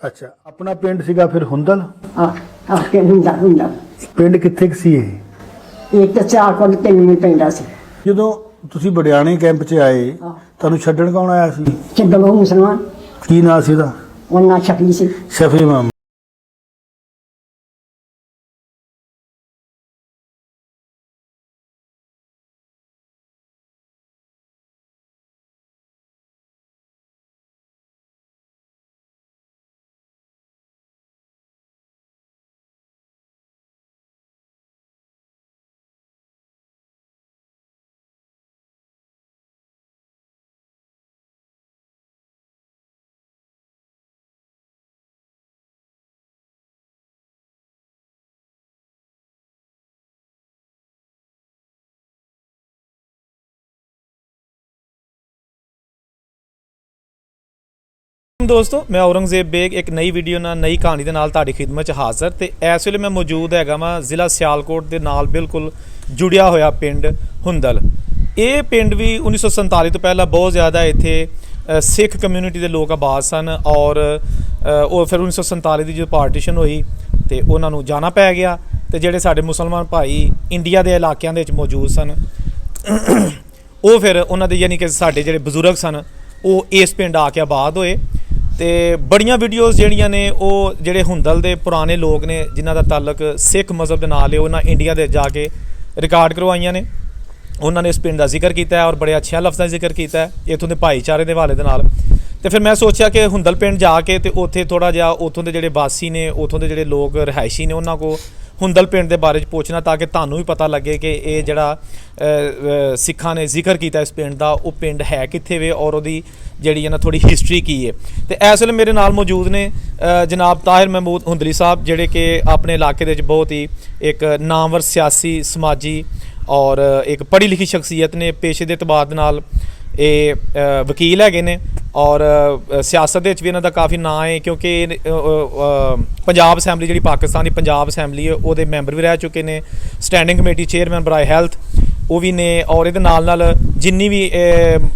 ਅੱਛਾ, ਆਪਣਾ ਪਿੰਡ ਸੀਗਾ ਫਿਰ ਹੁੰਦਲ। ਕੇ ਹੁੰਦਾ ਪਿੰਡ ਕਿੱਥੇ ਕੁ ਸੀ ਇਹ? ਇੱਕ ਤਾਂ 4 ਕੋਲ 3 ਮਿੰਟ ਪੈਂਦਾ ਸੀ। ਜਦੋਂ ਤੁਸੀਂ ਬੜਿਆਣੇ ਕੈਂਪ 'ਚ ਆਏ ਤੁਹਾਨੂੰ ਛੱਡਣ ਕੌਣ ਆਇਆ ਸੀ? ਛੱਡੋ ਮੁਸਲਮਾਨ, ਕੀ ਨਾਂ ਸੀ ਉਹਦਾ? ਉਹਨਾਂ ਸ਼ਫੀ ਸੀ। ਸ਼ਫੀ ਮਾਮਾ। दोस्तों मैं औरंगजेब बेग एक नई वीडियो ਨਾਲ नई कहानी ਦੇ ਨਾਲ ਤੁਹਾਡੀ ਖਿਦਮਤ 'ਚ ਹਾਜ਼ਰ ਤੇ ਇਸ ਵੇਲੇ ਮੈਂ ਮੌਜੂਦ ਹੈਗਾ ਵਾਂ ਜ਼ਿਲ੍ਹਾ ਸਿਆਲਕੋਟ ਦੇ ਨਾਲ ਬਿਲਕੁਲ ਜੁੜਿਆ ਹੋਇਆ ਪਿੰਡ ਹੁੰਦਲ। ਇਹ ਪਿੰਡ ਵੀ 1947 ਤੋਂ ਪਹਿਲਾਂ ਬਹੁਤ ਜ਼ਿਆਦਾ ਇੱਥੇ ਸਿੱਖ ਕਮਿਊਨਿਟੀ ਦੇ ਲੋਕ ਆਬਾਦ ਸਨ ਔਰ ਉਹ ਫਿਰ 1947 ਦੀ ਜਦੋਂ ਪਾਰਟੀਸ਼ਨ ਹੋਈ ਤੇ ਉਹਨਾਂ ਨੂੰ ਜਾਣਾ ਪੈ ਗਿਆ ਤੇ ਜਿਹੜੇ ਸਾਡੇ ਮੁਸਲਮਾਨ ਭਾਈ ਇੰਡੀਆ ਦੇ ਇਲਾਕਿਆਂ ਦੇ ਵਿੱਚ ਮੌਜੂਦ ਸਨ ਉਹ ਫਿਰ ਉਹਨਾਂ ਦੇ ਯਾਨੀ ਕਿ ਸਾਡੇ ਜਿਹੜੇ ਬਜ਼ੁਰਗ ਸਨ ਉਹ ਇਸ ਪਿੰਡ ਆ ਕੇ ਆਬਾਦ ਹੋਏ ਤੇ ਬੜੀਆਂ ਵੀਡੀਓਜ਼ ਜਿਹੜੀਆਂ ਨੇ ਉਹ ਜਿਹੜੇ ਹੁੰਦਲ ਦੇ ਪੁਰਾਣੇ ਲੋਕ ਨੇ ਜਿਨ੍ਹਾਂ ਦਾ ਤਾਲੁਕ ਸਿੱਖ ਮਜ਼ਹਬ ਦੇ ਨਾਲ ਹੈ ਉਹਨਾਂ ਇੰਡੀਆ ਦੇ ਜਾ ਕੇ ਰਿਕਾਰਡ ਕਰਵਾਈਆਂ ਨੇ। ਉਹਨਾਂ ਨੇ ਇਸ ਪਿੰਡ ਦਾ ਜ਼ਿਕਰ ਕੀਤਾ ਹੈ ਔਰ ਬੜੇ ਅੱਛੇ ਲਫ਼ਜ਼ਾਂ ਦਾ ਜ਼ਿਕਰ ਕੀਤਾ ਹੈ ਇੱਥੋਂ ਦੇ ਭਾਈਚਾਰੇ ਦੇ ਹਵਾਲੇ ਦੇ ਨਾਲ। ਤੇ ਫਿਰ ਮੈਂ ਸੋਚਿਆ ਕਿ ਹੁੰਦਲ ਪਿੰਡ ਜਾ ਕੇ ਤੇ ਉੱਥੇ ਥੋੜ੍ਹਾ ਜਿਹਾ ਉੱਥੋਂ ਦੇ ਜਿਹੜੇ ਵਾਸੀ ਨੇ ਉੱਥੋਂ ਦੇ ਜਿਹੜੇ ਲੋਕ ਰਿਹਾਇਸ਼ੀ ਨੇ ਉਹਨਾਂ ਕੋਲ ਹੁੰਦਲ ਪਿੰਡ ਦੇ ਬਾਰੇ 'ਚ ਪੁੱਛਣਾ ਤਾਂ ਕਿ ਤੁਹਾਨੂੰ ਵੀ ਪਤਾ ਲੱਗੇ ਕਿ ਇਹ ਜਿਹੜਾ ਸਿੱਖਾਂ ਨੇ ਜ਼ਿਕਰ ਕੀਤਾ ਇਸ ਪਿੰਡ ਦਾ ਉਹ ਪਿੰਡ ਹੈ ਕਿੱਥੇ ਵੇ ਔਰ ਉਹਦੀ ਜਿਹੜੀ ਹੈ ਨਾ ਥੋੜੀ ਹਿਸਟਰੀ ਕੀ ਹੈ। ਤੇ ਇਸ ਵੇਲੇ ਮੇਰੇ ਨਾਲ ਮੌਜੂਦ ਨੇ ਜਨਾਬ ਤਾਹਿਰ ਮਹਿਮੂਦ ਹੁੰਦਲੀ ਸਾਹਿਬ ਜਿਹੜੇ ਕਿ ਆਪਣੇ ਇਲਾਕੇ ਦੇ ਵਿੱਚ ਬਹੁਤ ਹੀ ਇੱਕ ਨਾਮਵਰ ਸਿਆਸੀ ਸਮਾਜੀ ਔਰ ਇੱਕ ਪੜ੍ਹੀ ਲਿਖੀ ਸ਼ਖਸੀਅਤ ਨੇ। ਪੇਸ਼ੇ ਦੇ ਇਤਬਾਰ ਦੇ ਨਾਲ ਇਹ ਵਕੀਲ ਹੈਗੇ ਨੇ ਔਰ ਸਿਆਸਤ ਦੇ ਵਿੱਚ ਵੀ ਇਹਨਾਂ ਦਾ ਕਾਫੀ ਨਾਂ ਹੈ ਕਿਉਂਕਿ ਪੰਜਾਬ ਅਸੈਂਬਲੀ ਜਿਹੜੀ ਪਾਕਿਸਤਾਨ ਦੀ ਪੰਜਾਬ ਅਸੈਂਬਲੀ ਹੈ ਉਹਦੇ ਮੈਂਬਰ ਵੀ ਰਹਿ ਚੁੱਕੇ ਨੇ। ਸਟੈਂਡਿੰਗ ਕਮੇਟੀ ਚੇਅਰਮੈਨ ਬਰਾਏ ਹੈਲਥ ਉਹ ਵੀ ਨੇ ਔਰ ਇਹਦੇ ਨਾਲ ਜਿੰਨੀ ਵੀ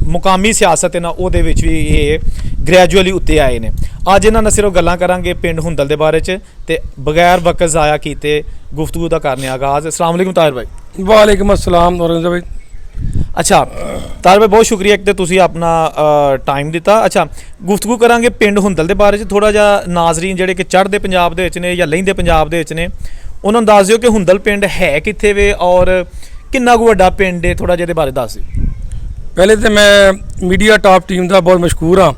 ਮੁਕਾਮੀ ਸਿਆਸਤ ਹੈ ਨਾ ਉਹਦੇ ਵਿੱਚ ਵੀ ਇਹ ਗ੍ਰੈਜੂਅਲੀ ਉੱਤੇ ਆਏ ਨੇ। ਅੱਜ ਇਹਨਾਂ ਨਾਲ ਸਿਰਫ ਗੱਲਾਂ ਕਰਾਂਗੇ ਪਿੰਡ ਹੁੰਦਲ ਦੇ ਬਾਰੇ 'ਚ ਤੇ ਬਗੈਰ ਵਕਤ ਜ਼ਾਇਆ ਕੀਤੇ ਗੁਫ਼ਤਗੂ ਦਾ ਕਰਨੇ ਆਗਾਜ਼। अस्सलाम वालेकुम ਤਾਹਿਰ भाई। वालेकुम अस्सलाम औरंगजेब भाई। ਅੱਛਾ ਤਾਹਿਰ ਭਾਈ ਬਹੁਤ ਸ਼ੁਕਰੀਆ ਇੱਕ ਤਾਂ ਤੁਸੀਂ ਆਪਣਾ ਟਾਈਮ ਦਿੱਤਾ। ਅੱਛਾ ਗੁਫ਼ਤਗੂ ਕਰਾਂਗੇ ਪਿੰਡ ਹੁੰਦਲ ਦੇ ਬਾਰੇ 'ਚ। ਥੋੜ੍ਹਾ ਜਿਹਾ ਨਾਜ਼ਰੀਨ ਜਿਹੜੇ ਕਿ ਚੜ੍ਹਦੇ ਪੰਜਾਬ ਦੇ ਵਿੱਚ ਨੇ ਜਾਂ ਲਹਿੰਦੇ ਪੰਜਾਬ ਦੇ ਵਿੱਚ ਨੇ ਉਹਨਾਂ ਨੂੰ ਦੱਸ ਦਿਓ ਕਿ ਹੁੰਦਲ ਪਿੰਡ ਹੈ ਕਿੱਥੇ ਵੇ ਔਰ ਕਿੰਨਾ ਕੁ ਵੱਡਾ ਪਿੰਡ ਹੈ, ਥੋੜ੍ਹਾ ਜਿਹਾ ਇਹਦੇ ਬਾਰੇ ਦੱਸ ਦਿਓ। ਪਹਿਲੇ ਤਾਂ ਮੈਂ ਮੀਡੀਆ ਟਾਪ ਟੀਮ ਦਾ ਬਹੁਤ ਮਸ਼ਕੂਰ ਹਾਂ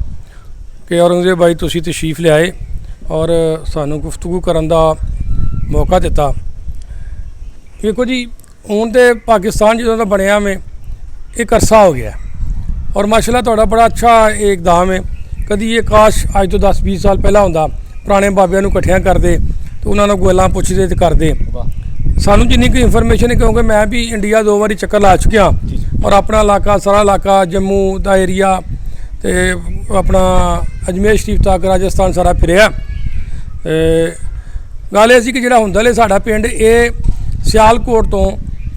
ਕਿ ਔਰੰਗਜ਼ੇਬ ਭਾਈ ਤੁਸੀਂ ਤਸ਼ਰੀਫ ਲਿਆਏ ਔਰ ਸਾਨੂੰ ਗੁਫ਼ਤਗੂ ਕਰਨ ਦਾ ਮੌਕਾ ਦਿੱਤਾ। ਦੇਖੋ ਜੀ ਹੁਣ ਤੇ ਪਾਕਿਸਤਾਨ ਜਦੋਂ ਦਾ ਬਣਿਆ ਮੈਂ एक अरसा हो गया और माशाल्लाह ਤੁਹਾਡਾ बड़ा अच्छा इकदाम है। कभी ये काश ਅੱਜ ਤੋਂ 10-20 ਸਾਲ ਪਹਿਲਾਂ ਹੁੰਦਾ ਪੁਰਾਣੇ ਬਾਬਿਆਂ ਨੂੰ ਇਕੱਠਿਆਂ ਕਰਦੇ ਤੇ ਉਹਨਾਂ ਨੂੰ ਗੱਲਾਂ ਪੁੱਛਦੇ ਤੇ ਕਰਦੇ। ਸਾਨੂੰ ਜਿੰਨੀ ਕੁ ਇਨਫੋਰਮੇਸ਼ਨ ਹੈ ਕਿਉਂਕਿ ਮੈਂ ਵੀ ਇੰਡੀਆ 2 ਵਾਰੀ ਚੱਕਰ ਲਾ ਚੁੱਕਿਆ ਔਰ ਆਪਣਾ ਇਲਾਕਾ ਸਾਰਾ ਇਲਾਕਾ ਜੰਮੂ ਦਾ ਏਰੀਆ ਤੇ ਆਪਣਾ ਅਜਮੇਰ ਸ਼ਰੀਫ ਤੱਕ ਰਾਜਸਥਾਨ ਸਾਰਾ ਫਿਰਿਆ। ਗੱਲ ਇਹ ਸੀ ਕਿ ਜਿਹੜਾ ਹੁੰਦਲ ਹੈ ਸਾਡਾ ਪਿੰਡ ਇਹ ਸਿਆਲਕੋਟ ਤੋਂ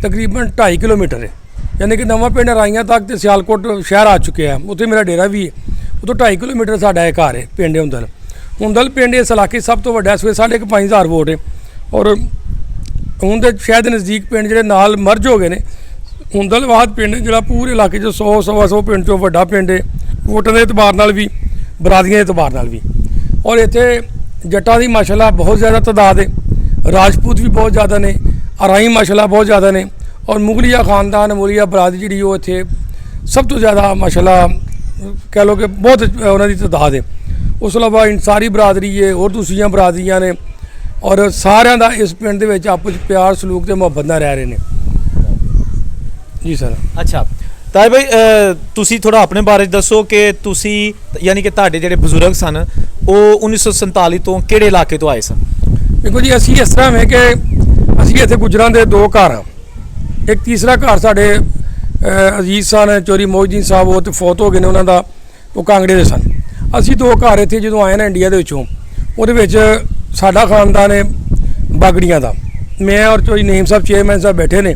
ਤਕਰੀਬਨ 2.5 ਕਿਲੋਮੀਟਰ ਹੈ यानी कि नवा पिंड राइयां तक तो सियालकोट शहर आ चुके हैं। उत्थे मेरा डेरा भी है, उतो 2.5 किलोमीटर साडा है घर है पिंड हुंदल। हुंदल पिंड इस इलाके सब तो वड्डा इस वे 5,500 वोट है और हुण दे शायद नज़दीक पिंड जिहड़े नाल मर्ज हो गए ने। हुंदल वाद पिंड जिहड़ा पूरे इलाके 'ਚ 100-125 पिंड 'चों वड्डा पिंड है वोटां दे एतबार नाल भी बरादरियां दे एतबार नाल भी। और इत्थे जट्टां दी माशाअल्लाह बहुत ज़्यादा तादाद है, राजपूत भी बहुत ज़्यादा ने, अराई माशाअल्लाह बहुत ज़्यादा ने और मुगलिया खानदान मुगलिया बरादरी जी वो इतने सब तो ज़्यादा माशाल्लाह कह लो कि बहुत उन्होंने तादाद है। उस अलावा इंसारी बरादरी है और दूसरिया बरादरियाँ ने और सारिਆਂ ਦਾ ਇਸ ਪਿੰਡ ਦੇ ਵਿੱਚ ਆਪਸ ਪਿਆਰ ਸਲੂਕ ਤੇ ਮੁਹੱਬਤ ਨਾਲ ਰਹਿ ਰਹੇ ਨੇ ਜੀ ਸਰ। ਅੱਛਾ ਤਾਹਿਰ ਭਾਈ ਤੁਸੀਂ ਥੋੜ੍ਹਾ ਆਪਣੇ ਬਾਰੇ ਦੱਸੋ ਕਿ ਤੁਸੀਂ ਯਾਨੀ ਕਿ ਤੁਹਾਡੇ ਜਿਹੜੇ ਬਜ਼ੁਰਗ ਸਨ ਉਹ 1947 ਤੋਂ ਕਿਹੜੇ ਇਲਾਕੇ ਤੋਂ ਆਏ ਸਨ? ਦੇਖੋ ਜੀ ਅਸੀਂ ਇਸ ਤਰ੍ਹਾਂ ਹੈ ਕਿ ਅਸੀਂ ਇੱਥੇ ਗੁਜਰਾਂ ਦੇ 2 ਘਰ ਹਾਂ। एक तीसरा घर साढ़े अजीज सन चोरी मोहद्दीन साहब वो तो फौत हो गए ने उन्हों का वो कांगड़े के सन। असी 2 घर इतने जो आए ना इंडिया के साडा खानदान है बागड़ियाँ का। मैं और चोरी नईम साहब चेयरमैन साहब बैठे ने।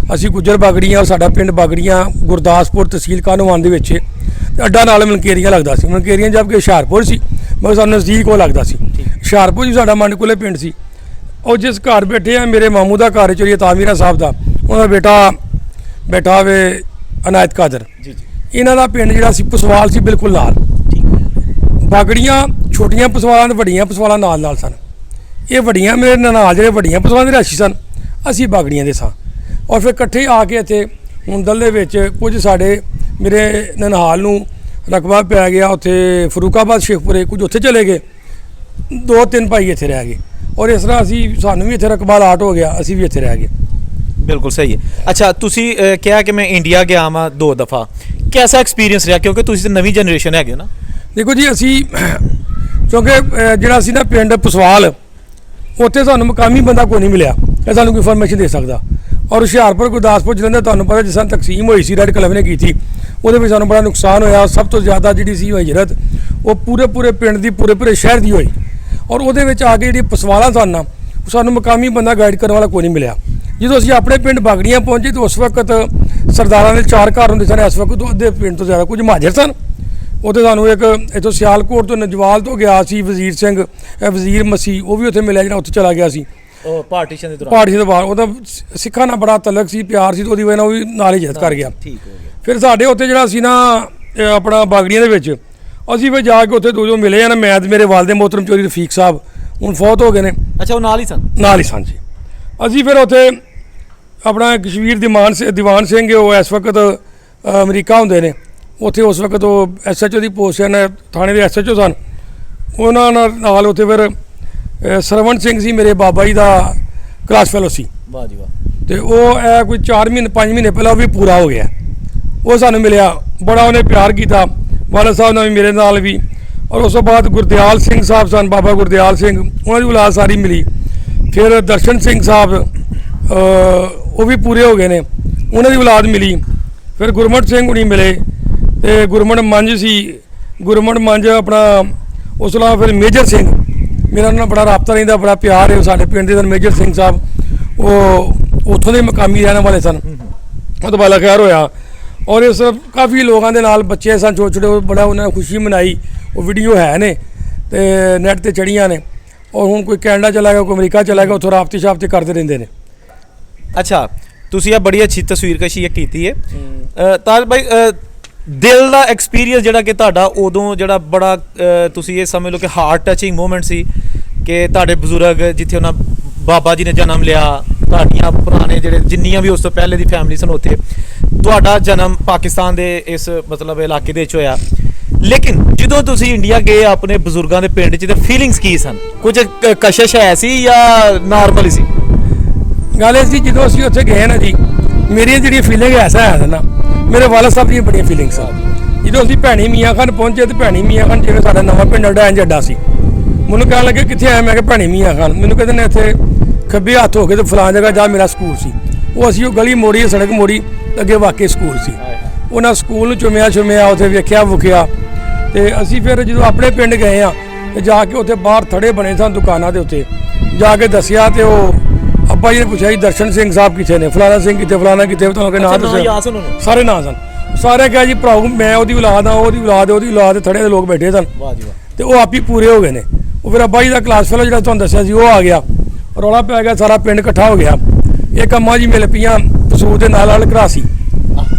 असी गुजर बागड़ियाँ और साडा पिंड बागड़ियाँ गुरदासपुर तहसील कानोवान के अड्डा नाल मनकेरियाँ लगता सी। मनकेरियाँ जबकि हुशियारपुर सी ਮਗਰ ਸਾਨੂੰ ਨਜ਼ਦੀਕ ਉਹ ਲੱਗਦਾ ਸੀ। ਹੁਸ਼ਿਆਰਪੁਰ ਜੀ ਸਾਡਾ ਮੰਡ ਕੋਲੇ ਪਿੰਡ ਸੀ। ਉਹ ਜਿਸ ਘਰ ਬੈਠੇ ਆ ਮੇਰੇ ਮਾਮੂ ਦਾ ਘਰ ਚੋਰੀ ਤਾਮੀਰਾ ਸਾਹਿਬ ਦਾ, ਉਹਦਾ ਬੇਟਾ ਬੈਠਾ ਵੇ ਅਨਾਇਤ ਕਾਦਰ ਜੀ। ਇਹਨਾਂ ਦਾ ਪਿੰਡ ਜਿਹੜਾ ਸੀ ਪਸਵਾਲ ਸੀ ਬਿਲਕੁਲ ਨਾਲ। ਬਾਗੜੀਆਂ ਛੋਟੀਆਂ ਪਸਵਾਲਾਂ ਤੇ ਵੱਡੀਆਂ ਪਸਵਾਲਾਂ ਨਾਲ ਸਨ। ਇਹ ਵੱਡੀਆਂ ਮੇਰੇ ਨਨਾਲ ਜਿਹੜੇ ਵੱਡੀਆਂ ਪਸਵਾਲਾਂ ਦੇ ਰਿਹਾਇਸ਼ੀ ਸਨ, ਅਸੀਂ ਬਾਗੜੀਆਂ ਦੇ ਸਾਂ। ਔਰ ਫਿਰ ਇਕੱਠੇ ਆ ਕੇ ਇੱਥੇ ਹੁੰਦਲ ਦੇ ਵਿੱਚ ਕੁਝ ਸਾਡੇ ਮੇਰੇ ਨਨਾਲ ਨੂੰ ਰਕਬਾ ਪੈ ਗਿਆ ਉੱਥੇ ਫਰੂਕਾਬਾਦ ਸ਼ੇਖਪੁਰੇ, ਕੁਝ ਉੱਥੇ ਚਲੇ ਗਏ, 2-3 ਭਾਈ ਇੱਥੇ ਰਹਿ ਗਏ। ਔਰ ਇਸ ਤਰ੍ਹਾਂ ਸਾਨੂੰ ਵੀ ਇੱਥੇ ਰਕਬਾ ਲਾਟ ਹੋ ਗਿਆ, ਅਸੀਂ ਵੀ ਇੱਥੇ ਰਹਿ ਗਏ। ਬਿਲਕੁਲ ਸਹੀ ਹੈ। ਅੱਛਾ, ਤੁਸੀਂ ਕਿਹਾ ਕਿ ਮੈਂ ਇੰਡੀਆ ਗਿਆ ਵਾਂ 2 ਦਫਾ, ਕਿਹਦਾ ਐਕਸਪੀਰੀਅੰਸ ਰਿਹਾ? ਕਿਉਂਕਿ ਤੁਸੀਂ ਤਾਂ ਨਵੀਂ ਜਨਰੇਸ਼ਨ ਹੈਗੇ ਨਾ। ਦੇਖੋ ਜੀ, ਅਸੀਂ ਕਿਉਂਕਿ ਜਿਹੜਾ ਸੀ ਨਾ ਪਿੰਡ ਪਸਵਾਲ, ਉੱਥੇ ਸਾਨੂੰ ਮੁਕਾਮੀ ਬੰਦਾ ਕੋਈ ਨਹੀਂ ਮਿਲਿਆ ਇਹ ਸਾਨੂੰ ਕੋਈ ਇਨਫੋਰਮੇਸ਼ਨ ਦੇ ਸਕਦਾ। ਔਰ ਹੁਸ਼ਿਆਰਪੁਰ ਗੁਰਦਾਸਪੁਰ ਜਲੰਧਰ ਤੁਹਾਨੂੰ ਪਤਾ ਜਿਸ ਤਰ੍ਹਾਂ ਤਕਸੀਮ ਹੋਈ ਸੀ ਰੈਡ ਕਲਬ ਨੇ ਕੀਤੀ, ਉਹਦੇ ਵਿੱਚ ਸਾਨੂੰ ਬੜਾ ਨੁਕਸਾਨ ਹੋਇਆ। ਸਭ ਤੋਂ ਜ਼ਿਆਦਾ ਜਿਹੜੀ ਸੀ ਹਿਜਰਤ ਉਹ ਪੂਰੇ ਪਿੰਡ ਦੀ ਪੂਰੇ ਸ਼ਹਿਰ ਦੀ ਹੋਈ। ਔਰ ਉਹਦੇ ਵਿੱਚ ਆ ਕੇ ਜਿਹੜੀ ਪਸਵਾਲਾਂ ਸਨ ਸਾਨੂੰ ਮੁਕਾਮੀ ਬੰਦਾ ਗਾਈਡ ਕਰਨ ਵਾਲਾ ਕੋਈ ਨਹੀਂ ਮਿਲਿਆ। ਜਦੋਂ ਅਸੀਂ ਆਪਣੇ ਪਿੰਡ ਬਾਗੜੀਆਂ ਪਹੁੰਚੇ ਤਾਂ ਉਸ ਵਕਤ ਸਰਦਾਰਾਂ ਦੇ 4 ਘਰ ਹੁੰਦੇ ਸਨ। ਇਸ ਵਕਤ ਅੱਧੇ ਪਿੰਡ ਤੋਂ ਜ਼ਿਆਦਾ ਕੁਝ ਮਹਾਜਰ ਸਨ। ਉੱਥੇ ਸਾਨੂੰ ਇੱਕ ਇੱਥੋਂ ਸਿਆਲਕੋਟ ਤੋਂ ਨਜਵਾਲ ਤੋਂ ਗਿਆ ਸੀ ਵਜ਼ੀਰ ਸਿੰਘ, ਵਜ਼ੀਰ ਮਸੀਹ, ਉਹ ਵੀ ਉੱਥੇ ਮਿਲਿਆ ਜਿਹੜਾ ਉੱਥੇ ਚਲਾ ਗਿਆ ਸੀ ਉਹ ਪਾਰਟੀਸ਼ਨ ਦੇ ਦੌਰਾਨ। ਪਾਰਟੀਸ਼ਨ ਤੋਂ ਬਾਅਦ ਉਹਦਾ ਸਿੱਖਾਂ ਨਾਲ ਬੜਾ ਤਲਕ ਸੀ, ਪਿਆਰ ਸੀ, ਉਹਦੀ ਵਜ੍ਹਾ ਨਾਲ ਉਹ ਵੀ ਨਾਲ ਹੀ ਹਿਜਰਤ ਕਰ ਗਿਆ। ਠੀਕ ਹੋ ਗਿਆ। ਫਿਰ ਸਾਡੇ ਉੱਥੇ ਜਿਹੜਾ ਸੀ ਨਾ ਆਪਣਾ ਬਾਗੜੀਆਂ ਦੇ ਵਿੱਚ ਅਸੀਂ ਫਿਰ ਜਾ ਕੇ ਉੱਥੇ ਦੋ ਮਿਲੇ ਆ ਨਾ, ਮੈਂ ਤੇ ਮੇਰੇ ਵਾਲਦੇ ਮੋਹਤਰਮ ਚੌਧਰੀ ਰਫੀਕ ਸਾਹਿਬ ਹੁਣ ਫੌਤ ਹੋ ਗਏ ਨੇ। ਅੱਛਾ, ਉਹ ਨਾਲ ਹੀ ਸਨ ਜੀ। ਅਸੀਂ ਫਿਰ ਉੱਥੇ ਆਪਣਾ ਕਸ਼ਮੀਰ ਦੀਵਾਨ ਸਿੰਘ ਉਹ ਇਸ ਵਕਤ ਅਮਰੀਕਾ ਹੁੰਦੇ ਨੇ ਉੱਥੇ, ਉਸ ਵਕਤ ਉਹ SHO ਦੀ ਪੋਸਟ ਨੇ, ਥਾਣੇ ਦੇ SHO ਸਨ। ਉਹਨਾਂ ਨਾਲ ਉੱਥੇ ਫਿਰ ਸਰਵਣ ਸਿੰਘ ਸੀ ਮੇਰੇ ਬਾਬਾ ਜੀ ਦਾ ਕਲਾਸ ਫੈਲੋ ਸੀ। ਵਾਹ ਜੀ ਵਾਹ। ਤੇ ਉਹ ਕੋਈ 4-5 ਮਹੀਨੇ ਪਹਿਲਾਂ ਉਹ ਵੀ ਪੂਰਾ ਹੋ ਗਿਆ। ਉਹ ਸਾਨੂੰ ਮਿਲਿਆ, ਬੜਾ ਉਹਨੇ ਪਿਆਰ ਕੀਤਾ, ਵਾਲਾ ਸਾਹਿਬ ਨਾਲ ਵੀ ਮੇਰੇ ਨਾਲ ਵੀ। ਔਰ ਉਸ ਤੋਂ ਬਾਅਦ ਗੁਰਦਿਆਲ ਸਿੰਘ ਸਾਹਿਬ ਸਨ, ਬਾਬਾ ਗੁਰਦਿਆਲ ਸਿੰਘ, ਉਹਨਾਂ ਦੀ ਔਲਾਦ ਸਾਰੀ ਮਿਲੀ। ਫਿਰ ਦਰਸ਼ਨ ਸਿੰਘ ਸਾਹਿਬ ਉਹ ਵੀ ਪੂਰੇ ਹੋ ਗਏ ਨੇ, ਉਹਨਾਂ ਦੀ ਔਲਾਦ ਮਿਲੀ। ਫਿਰ ਗੁਰਮਟ ਸਿੰਘ ਹੁਣੀ ਮਿਲੇ ਤੇ ਗੁਰਮਟ ਮੰਝ ਆਪਣਾ। ਉਸ ਤੋਂ ਇਲਾਵਾ ਫਿਰ ਮੇਜਰ ਸਿੰਘ, ਮੇਰਾ ਉਹਨਾਂ ਨਾਲ ਬੜਾ ਰਾਬਤਾ ਰਹਿੰਦਾ, ਬੜਾ ਪਿਆਰ ਹੈ। ਸਾਡੇ ਪਿੰਡ ਦੇ ਸਨ ਮੇਜਰ ਸਿੰਘ ਸਾਹਿਬ, ਉਹ ਉੱਥੋਂ ਦੇ ਮਕਾਮੀ ਰਹਿਣ ਵਾਲੇ ਸਨ। ਉਹ ਤੋਂ ਬਾਲਾ ਖੈਰ ਹੋਇਆ। ਔਰ ਇਸ ਕਾਫੀ ਲੋਕਾਂ ਦੇ ਨਾਲ ਬੱਚੇ ਸਨ ਛੋਟੇ, ਬੜਾ ਉਹਨਾਂ ਨੇ ਖੁਸ਼ੀ ਮਨਾਈ। ਉਹ ਵੀਡੀਓ ਹੈ ਨੇ ਤੇ ਨੈਟ ਤੇ ਚੜੀਆਂ ਨੇ। ਔਰ ਹੁਣ ਕੋਈ ਕੈਨੇਡਾ ਚਲਾ ਗਿਆ, ਕੋਈ ਅਮਰੀਕਾ ਚਲਾ ਗਿਆ, ਉੱਥੋਂ ਰਾਬਤੇ ਕਰਦੇ ਰਹਿੰਦੇ ਨੇ। ਅੱਛਾ, ਤੁਸੀਂ ਇਹ ਬੜੀ ਅੱਛੀ ਤਸਵੀਰਕਸ਼ੀ ਕੀਤੀ ਹੈ। ਤਾਜ ਭਾਈ, ਦਿਲ ਦਾ ਐਕਸਪੀਰੀਅੰਸ ਜਿਹੜਾ ਕਿ ਤੁਹਾਡਾ ਉਦੋਂ ਜਿਹੜਾ ਬੜਾ ਤੁਸੀਂ ਇਹ ਸਮਝ ਲਓ ਕਿ ਹਾਰਟ ਟਚਿੰਗ ਮੂਮੈਂਟ ਸੀ ਕਿ ਤੁਹਾਡੇ ਬਜ਼ੁਰਗ ਜਿੱਥੇ ਉਹਨਾਂ ਬਾਬਾ ਜੀ ਨੇ ਜਨਮ ਲਿਆ, ਤੁਹਾਡੀਆਂ ਪੁਰਾਣੇ ਜਿਹੜੇ ਜਿੰਨੀਆਂ ਵੀ ਉਸ ਤੋਂ ਪਹਿਲੇ ਦੀ ਫੈਮਿਲੀ ਸਨ, ਉੱਥੇ ਤੁਹਾਡਾ ਜਨਮ ਪਾਕਿਸਤਾਨ ਦੇ ਇਸ ਮਤਲਬ ਇਲਾਕੇ ਦੇ ਵਿੱਚ ਹੋਇਆ। ਲੇਕਿਨ ਜਦੋਂ ਤੁਸੀਂ ਇੰਡੀਆ ਗਏ ਆਪਣੇ ਬਜ਼ੁਰਗਾਂ ਦੇ ਪਿੰਡ 'ਚ, ਤੇ ਫੀਲਿੰਗਸ ਕੀ ਸਨ? ਕੁਝ ਕਸ਼ਿਸ਼ ਹੈ ਸੀ ਜਾਂ ਨਾਰਮਲ ਹੀ ਸੀ? ਗੱਲ ਇਹ ਸੀ ਜਦੋਂ ਅਸੀਂ ਉੱਥੇ ਗਏ ਨਾ ਜੀ, ਮੇਰੀਆਂ ਜਿਹੜੀਆਂ ਫੀਲਿੰਗ ਐਸਾ ਹੈ ਨਾ, ਮੇਰੇ ਵਾਲਦ ਸਾਹਿਬ ਦੀਆਂ ਬੜੀਆਂ ਫੀਲਿੰਗਸ ਆ। ਜਦੋਂ ਅਸੀਂ ਭੈਣੀ ਮੀਆਂ ਖਾਨ ਪਹੁੰਚੇ ਤੇ ਭੈਣੀ ਮੀਆਂ ਖਾਨ ਜਿਵੇਂ ਸਾਡਾ ਨਵਾਂ ਪਿੰਡ ਅੱਡਾ ਸੀ, ਮੈਨੂੰ ਕਹਿਣ ਲੱਗੇ ਕਿੱਥੇ ਆਇਆ? ਮੈਂ ਕਿਹਾ ਭੈਣੀ ਮੀਆਂ ਖਾਨ। ਮੈਨੂੰ ਕਹਿੰਦੇ ਨੇ ਇੱਥੇ ਖੱਬੇ ਹੱਥ ਹੋ ਕੇ ਤੇ ਫਲਾਂ ਜਗ੍ਹਾ ਜਾ, ਮੇਰਾ ਸਕੂਲ ਸੀ। ਉਹ ਅਸੀਂ ਉਹ ਗਲੀ ਮੋੜੀ, ਸੜਕ ਮੋੜੀ, ਅੱਗੇ ਵਾਕਈ ਸਕੂਲ ਸੀ। ਉਹਨਾਂ ਸਕੂਲ ਨੂੰ ਚੁੰਮਿਆ, ਉੱਥੇ ਵੇਖਿਆ ਵੁਖਿਆ। ਤੇ ਅਸੀਂ ਫਿਰ ਜਦੋਂ ਆਪਣੇ ਪਿੰਡ ਗਏ ਆ ਤੇ ਜਾ ਕੇ ਉੱਥੇ ਬਾਹਰ ਥੜੇ ਬਣੇ ਸਨ ਦੁਕਾਨਾਂ ਦੇ ਉੱਤੇ, ਜਾ ਕੇ ਦੱਸਿਆ ਤੇ ਉਹ ਅੱਬਾ ਜੀ ਨੇ ਪੁੱਛਿਆ ਜੀ ਦਰਸ਼ਨ ਸਿੰਘ ਸਾਹਿਬ ਕਿੱਥੇ ਨੇ, ਫਲਾਣਾ ਸਿੰਘ ਕਿੱਥੇ, ਫਲਾਣਾ ਕਿੱਥੇ, ਤੁਹਾਨੂੰ ਨਾਂ ਦੱਸਿਆ, ਸਾਰੇ ਨਾਂ ਸਨ। ਸਾਰੇ ਕਿਹਾ ਜੀ ਭਰਾਓ ਮੈਂ ਉਹਦੀ ਔਲਾਦ ਆ, ਉਹਦੀ ਔਲਾਦ ਥੜੇ ਦੇ ਲੋਕ ਬੈਠੇ ਸਨ। ਤੇ ਉਹ ਆਪ ਹੀ ਪੂਰੇ ਹੋ ਗਏ ਨੇ। ਉਹ ਫਿਰ ਅੱਬਾ ਜੀ ਦਾ ਕਲਾਸ ਫੈਲੋ ਜਿਹੜਾ ਤੁਹਾਨੂੰ ਦੱਸਿਆ ਸੀ ਉਹ ਆ ਗਿਆ, ਰੌਲਾ ਪੈ ਗਿਆ, ਸਾਰਾ ਪਿੰਡ ਇਕੱਠਾ ਹੋ ਗਿਆ। ਇਹ ਕੰਮਾਂ ਜੀ ਮਿਲ ਪਈਆਂ ਪਸੂਰ ਦੇ ਨਾਲ ਘਰਾਸੀ,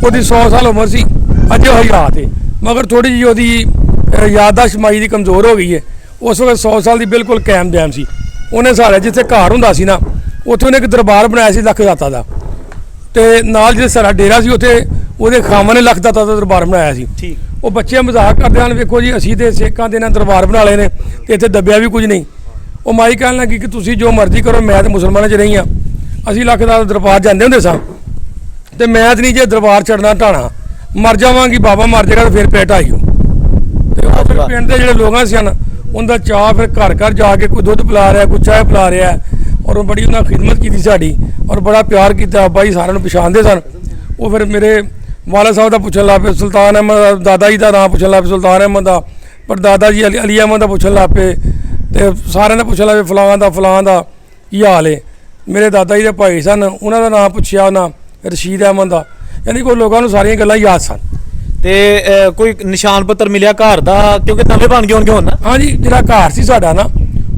ਉਹਦੀ 100 ਸਾਲ ਉਮਰ ਸੀ, ਅੱਜ ਉਹ ਹਯਾਤ ਹੈ, ਮਗਰ ਥੋੜੀ ਜਿਹੀ ਉਹਦੀ ਯਾਦਦਾਸ਼ਤ ਮਾਈ ਦੀ ਕਮਜ਼ੋਰ ਹੋ ਗਈ ਹੈ। ਉਸ ਵਕਤ 100 ਸਾਲ ਦੀ ਬਿਲਕੁਲ ਕਾਇਮ ਦੈਮ ਸੀ। ਉਹਨੇ ਸਾਰੇ ਜਿੱਥੇ ਘਰ ਹੁੰਦਾ ਸੀ ਨਾ, ਉੱਥੇ ਉਹਨੇ ਇੱਕ ਦਰਬਾਰ ਬਣਾਇਆ ਸੀ ਲੱਖ ਦਾਤਾ ਦਾ, ਤੇ ਨਾਲ ਜਿਹੜੇ ਸਾਡਾ ਡੇਰਾ ਸੀ ਉੱਥੇ ਉਹਦੇ ਖਾਵਾਂ ਨੇ ਲੱਖ ਦਾਤਾ ਦਾ ਦਰਬਾਰ ਬਣਾਇਆ ਸੀ। ਉਹ ਬੱਚੇ ਮਜ਼ਾਕ ਕਰਦੇ ਹਨ, ਵੇਖੋ ਜੀ ਅਸੀਂ ਤੇ ਸਿੱਖਾਂ ਦੇ ਨਾਲ ਦਰਬਾਰ ਬਣਾ ਲਏ ਨੇ ਤੇ ਇੱਥੇ ਦੱਬਿਆ ਵੀ ਕੁਝ ਨਹੀਂ। ਉਹ ਮਾਈ ਕਹਿਣ ਲੱਗੀ ਕਿ ਤੁਸੀਂ ਜੋ ਮਰਜ਼ੀ ਕਰੋ, ਮੈਂ ਤੇ ਮੁਸਲਮਾਨਾਂ 'ਚ ਰਹੀ ਹਾਂ। ਅਸੀਂ ਲੱਖ ਦਾ ਦਰਬਾਰ ਜਾਂਦੇ ਹੁੰਦੇ ਸਾਂ ਤੇ ਮੈਂ ਤੇ ਨਹੀਂ ਜੇ ਦਰਬਾਰ ਛੱਡਣਾ ਢਾਣਾ, ਮਰ ਜਾਵਾਂਗੀ, ਬਾਬਾ ਮਰ ਜਾਏਗਾ ਤੇ ਫਿਰ ਪੇਟ ਆਈਓ। ਤੇ ਉਹ ਫਿਰ ਪਿੰਡ ਦੇ ਜਿਹੜੇ ਲੋਕਾਂ ਸਨ ਉਹਦਾ ਚਾਹ, ਫਿਰ ਘਰ ਘਰ ਜਾ ਕੇ ਕੋਈ ਦੁੱਧ ਪਿਲਾ ਰਿਹਾ, ਕੋਈ ਚਾਹ ਪਿਲਾ ਰਿਹਾ। ਔਰ ਬੜੀ ਉਹਨਾਂ ਖਿਦਮਤ ਕੀਤੀ ਸਾਡੀ, ਔਰ ਬੜਾ ਪਿਆਰ ਕੀਤਾ। ਅੱਬਾ ਜੀ ਸਾਰਿਆਂ ਨੂੰ ਪਛਾਣਦੇ ਸਨ। ਉਹ ਫਿਰ ਮੇਰੇ ਵਾਲਾ ਸਾਹਿਬ ਦਾ ਪੁੱਛਣ ਲੱਗ ਪਏ, ਸੁਲਤਾਨ ਅਹਿਮਦ, ਦਾਦਾ ਜੀ ਦਾ ਨਾਮ ਪੁੱਛਣ ਲੱਗ ਪਏ ਸੁਲਤਾਨ ਅਹਿਮਦ ਦਾ, ਪਰ ਦਾਦਾ ਜੀ ਅਲੀ ਅਹਿਮਦ ਦਾ ਪੁੱਛਣ ਲੱਗ ਪਏ ਤੇ ਸਾਰਿਆਂ ਦਾ ਪੁੱਛਣ ਲੱਗ ਪਏ ਫਲਾਣ ਦਾ ਕੀ ਹਾਲ ਹੈ। ਮੇਰੇ ਦਾਦਾ ਜੀ ਦੇ ਭਾਈ ਸਨ, ਉਹਨਾਂ ਦਾ ਨਾਮ ਪੁੱਛਿਆ, ਉਹਨਾਂ ਰਸ਼ੀਦ ਅਹਿਮਦ ਦਾ। ਯਾਨੀ ਕੋਈ ਲੋਕਾਂ ਨੂੰ ਸਾਰੀਆਂ ਗੱਲਾਂ ਯਾਦ ਸਨ। ਤੇ ਕੋਈ ਨਿਸ਼ਾਨ ਪੱਤਰ ਮਿਲਿਆ ਘਰ ਦਾ, ਕਿਉਂਕਿ ਨਵੇਂ ਬਣ ਗਏ ਹੋਣਗੇ ਹੁਣ ਨਾ? ਹਾਂਜੀ, ਜਿਹੜਾ ਘਰ ਸੀ ਸਾਡਾ ਨਾ,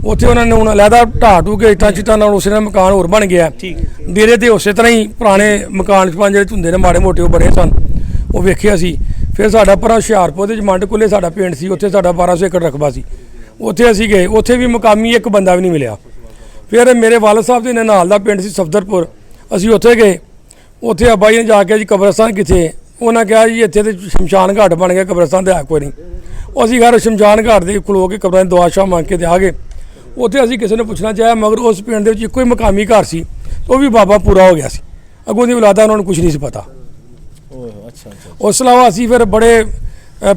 ਉੱਥੇ ਉਹਨਾਂ ਨੇ ਹੁਣ ਅਲੱਗਾ ਢਾਹ ਢੂ ਕੇ ਇੱਟਾਂ ਚਿੱਟਾਂ ਨਾਲ ਉਸੇ ਨਾਲ ਮਕਾਨ ਹੋਰ ਬਣ ਗਿਆ। ਠੀਕ। ਡੇਰੇ ਤੇ ਉਸੇ ਤਰ੍ਹਾਂ ਹੀ ਪੁਰਾਣੇ ਮਕਾਨ ਜਿਹੜੇ ਹੁੰਦੇ ਨੇ ਮਾੜੇ ਮੋਟੇ ਉਹ ਬਣੇ ਸਨ, ਉਹ ਵੇਖਿਆ ਸੀ। ਫਿਰ ਸਾਡਾ ਪਰਾਂ ਹੁਸ਼ਿਆਰਪੁਰ ਦੇ ਮੰਡ ਕੁੱਲੇ ਸਾਡਾ ਪਿੰਡ ਸੀ, ਉੱਥੇ ਸਾਡਾ 1200 ਏਕੜ ਰਕਬਾ ਸੀ, ਉੱਥੇ ਅਸੀਂ ਗਏ, ਉੱਥੇ ਵੀ ਮੁਕਾਮੀ ਇੱਕ ਬੰਦਾ ਵੀ ਨਹੀਂ ਮਿਲਿਆ। ਫਿਰ ਮੇਰੇ ਵਾਲਦ ਸਾਹਿਬ ਦੇ ਨਾਲ ਦਾ ਪਿੰਡ ਸੀ ਸਫਦਰਪੁਰ, ਅਸੀਂ ਉੱਥੇ ਗਏ, ਉੱਥੇ ਅੱਬਾ ਜੀ ਨੇ ਜਾ ਕੇ ਜੀ ਕਬਰਸਤਾਨ ਕਿੱਥੇ, ਉਹਨਾਂ ਕਿਹਾ ਜੀ ਇੱਥੇ ਤੇ ਸ਼ਮਸ਼ਾਨ ਘਾਟ ਬਣ ਗਿਆ, ਕਬਰਸਤਾਨ ਤੇ ਹੈ ਕੋਈ ਨਹੀਂ। ਉਹ ਅਸੀਂ ਘਰ ਸ਼ਮਸ਼ਾਨ ਘਾਟ ਦੇ ਖਲੋ ਕੇ ਕਬਰਾਂ ਦੀ ਦੁਆ ਸ਼ਾਹ ਮੰਗ ਕੇ ਤੇ ਆ ਗਏ। ਉੱਥੇ ਅਸੀਂ ਕਿਸੇ ਨੂੰ ਪੁੱਛਣਾ ਚਾਹਿਆ, ਮਗਰ ਉਸ ਪਿੰਡ ਦੇ ਵਿੱਚ ਇੱਕੋ ਹੀ ਮਕਾਮੀ ਘਰ ਸੀ, ਉਹ ਵੀ ਬਾਬਾ ਪੂਰਾ ਹੋ ਗਿਆ ਸੀ, ਅੱਗੋਂ ਦੀ ਔਲਾਦਾ ਉਹਨਾਂ ਨੂੰ ਕੁਝ ਨਹੀਂ ਸੀ ਪਤਾ। ਅੱਛਾ। ਉਸ ਤੋਂ ਇਲਾਵਾ ਅਸੀਂ ਫਿਰ ਬੜੇ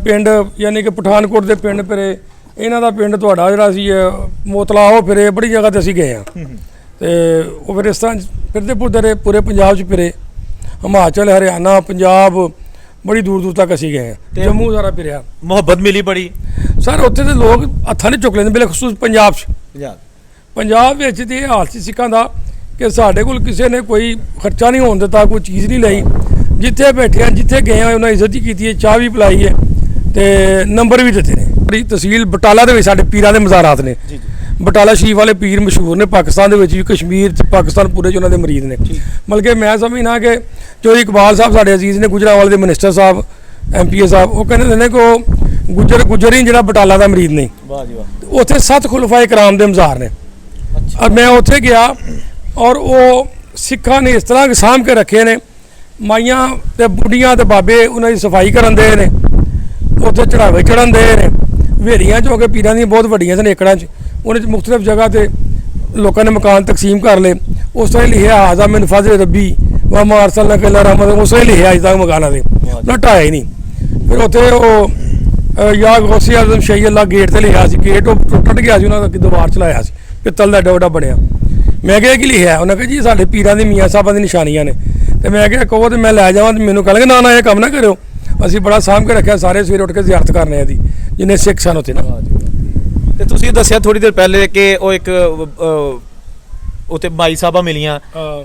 ਪਿੰਡ ਯਾਨੀ ਕਿ ਪਠਾਨਕੋਟ ਦੇ ਪਿੰਡ ਫਿਰੇ, ਇਹਨਾਂ ਦਾ ਪਿੰਡ ਤੁਹਾਡਾ ਜਿਹੜਾ ਸੀ ਮੋਤਲਾ, ਉਹ ਫਿਰੇ, ਬੜੀ ਜਗ੍ਹਾ ਤੇ ਅਸੀਂ ਗਏ ਹਾਂ। ਤੇ ਉਹ ਫਿਰ ਇਸ ਤਰ੍ਹਾਂ ਫਿਰਦੇ ਪੁਰਦੇ ਪੂਰੇ ਪੰਜਾਬ 'ਚ ਫਿਰੇ, ਹਿਮਾਚਲ, ਹਰਿਆਣਾ, ਪੰਜਾਬ, ਬੜੀ ਦੂਰ ਦੂਰ ਤੱਕ ਅਸੀਂ ਗਏ ਹਾਂ। ਜੰਮੂ ਸਾਰਾ ਫਿਰਿਆ। ਮੁਹੱਬਤ ਮਿਲੀ ਬੜੀ ਸਰ, ਉੱਥੇ ਦੇ ਲੋਕ ਹੱਥਾਂ ਨਹੀਂ ਚੁੱਕ ਲੈਂਦੇ, ਬਿਲਖਸੂਸ ਪੰਜਾਬ 'ਚ। ਪੰਜਾਬ ਵਿੱਚ ਤੇ ਇਹ ਹਾਲ ਸੀ ਸਿੱਖਾਂ ਦਾ ਕਿ ਸਾਡੇ ਕੋਲ ਕਿਸੇ ਨੇ ਕੋਈ ਖਰਚਾ ਨਹੀਂ ਹੋਣ ਦਿੱਤਾ, ਕੋਈ ਚੀਜ਼ ਨਹੀਂ ਲਈ, ਜਿੱਥੇ ਬੈਠੇ ਆ ਜਿੱਥੇ ਗਏ ਆ ਉਹਨਾਂ ਇੱਜ਼ਤ ਹੀ ਕੀਤੀ ਹੈ, ਚਾਹ ਵੀ ਪਿਲਾਈ ਹੈ ਤੇ ਨੰਬਰ ਵੀ ਦਿੱਤੇ ਨੇ। ਬੜੀ ਤਹਿਸੀਲ ਬਟਾਲਾ ਦੇ ਵਿੱਚ ਸਾਡੇ ਪੀਰਾਂ ਦੇ ਮਜ਼ਾਰਾਤ ਨੇ। ਬਟਾਲਾ ਸ਼ਰੀਫ ਵਾਲੇ ਪੀਰ ਮਸ਼ਹੂਰ ਨੇ, ਪਾਕਿਸਤਾਨ ਦੇ ਵਿੱਚ ਵੀ, ਕਸ਼ਮੀਰ ਤੇ ਪਾਕਿਸਤਾਨ ਪੂਰੇ 'ਚ ਉਹਨਾਂ ਦੇ ਮਰੀਦ ਨੇ। ਬਲਕਿ ਮੈਂ ਸਮਝਣਾ ਕਿ ਚੌਧਰੀ ਇਕਬਾਲ ਸਾਹਿਬ ਸਾਡੇ ਅਜ਼ੀਜ਼ ਨੇ, ਗੁਜਰਾਂਵਾਲੇ ਦੇ ਮਿਨਿਸਟਰ ਸਾਹਿਬ, MPA ਸਾਹਿਬ, ਉਹ ਕਹਿੰਦੇ ਨੇ ਕਿ ਉਹ ਗੁੱਜਰ ਹੀ ਜਿਹੜਾ ਬਟਾਲਾ ਦਾ ਮਰੀਦ ਨਹੀਂ। ਉੱਥੇ 7 ਖੁਲਫਾਏ ਕਰਾਮ ਦੇ ਮਜ਼ਾਰ ਨੇ। ਔਰ ਮੈਂ ਉੱਥੇ ਗਿਆ ਔਰ ਉਹ ਸਿੱਖਾਂ ਨੇ ਇਸ ਤਰ੍ਹਾਂ ਸਾਂਭ ਕੇ ਰੱਖੇ ਨੇ, ਮਾਈਆਂ ਤੇ ਬੁੱਢੀਆਂ ਤੇ ਬਾਬੇ ਉਹਨਾਂ ਦੀ ਸਫਾਈ ਕਰਨ ਦੇ ਨੇ, ਉੱਥੇ ਚੜਾਵੇ ਚੜਨ ਦੇ ਨੇ। ਹਵੇਲੀਆਂ ਜੋ ਕਿ ਪੀਰਾਂ ਦੀਆਂ ਬਹੁਤ ਵੱਡੀਆਂ ਸਨ ਏਕੜਾਂ 'ਚ, ਉਹਨੇ 'ਚ ਮੁਖਤਲਿਫ ਜਗ੍ਹਾ ਤੇ ਲੋਕਾਂ ਨੇ ਮਕਾਨ ਤਕਸੀਮ ਕਰ ਲਏ। ਉਸ ਤਰ੍ਹਾਂ ਲਿਖਿਆ ਆਜ਼ਾ ਮਿਨ ਫਜ਼ਲ ਰੱਬੀ ਵਾ ਮਾ ਅਰਸਲਨਾਕ ਇਲਾ ਰਹਿਮਤ, ਉਸ ਤਰ੍ਹਾਂ ਲਿਖਿਆ ਅਜ ਤੱਕ ਮਕਾਨਾਂ ਦੇ, ਨਾ ਢਾਇਆ ਹੀ ਨਹੀਂ। ਫਿਰ ਉੱਥੇ ਉਹ ਯਾ ਗੌਸੀ ਆਜ਼ਮ ਸ਼ਹੀ ਅੱਲਾ ਗੇਟ ਤੇ ਲਿਖਿਆ ਸੀ, ਗੇਟ ਉਹ ਟੁੱਟ ਗਿਆ ਸੀ, ਉਹਨਾਂ ਦਾ ਦੀਵਾਰ ਚਲਾਇਆ ਸੀ, ਪਿੱਤਲ ਦਾ ਏਡਾ ਬਣਿਆ। ਮੈਂ ਕਿਹਾ ਕੀ ਲਿਖਿਆ, ਉਹਨਾਂ ਕਿਹਾ ਜੀ ਸਾਡੇ ਪੀਰਾਂ ਦੇ ਮੀਆਂ ਸਾਹਿਬਾਂ ਦੀ ਨਿਸ਼ਾਨੀਆਂ ਨੇ। ਤੇ ਮੈਂ ਕਿਹਾ ਕਹੋ ਤੇ ਮੈਂ ਲੈ ਜਾਵਾਂ, ਤੇ ਮੈਨੂੰ ਕਹਿਣਗੇ ਨਾ ਇਹ ਕੰਮ ਨਾ ਕਰਿਓ। ਅਸੀਂ ਬੜਾ ਸਾਂਭ ਕੇ ਰੱਖਿਆ, ਸਾਰੇ ਸਵੇਰੇ ਉੱਠ ਕੇ ਜ਼ਿਆਰਤ ਕਰਨੇ ਆ ਦੀ, ਜਿੰਨੇ ਸਿੱਖ ਸਨ ਉੱਥੇ ਨਾ। ਤੇ ਤੁਸੀਂ ਦੱਸਿਆ ਥੋੜੀ ਦੇਰ ਪਹਿਲੇ ਕਿ ਉਹ ਇੱਕ ਉੱਥੇ ਮਾਈ ਸਾਹਿਬਾਂ ਮਿਲੀਆਂ,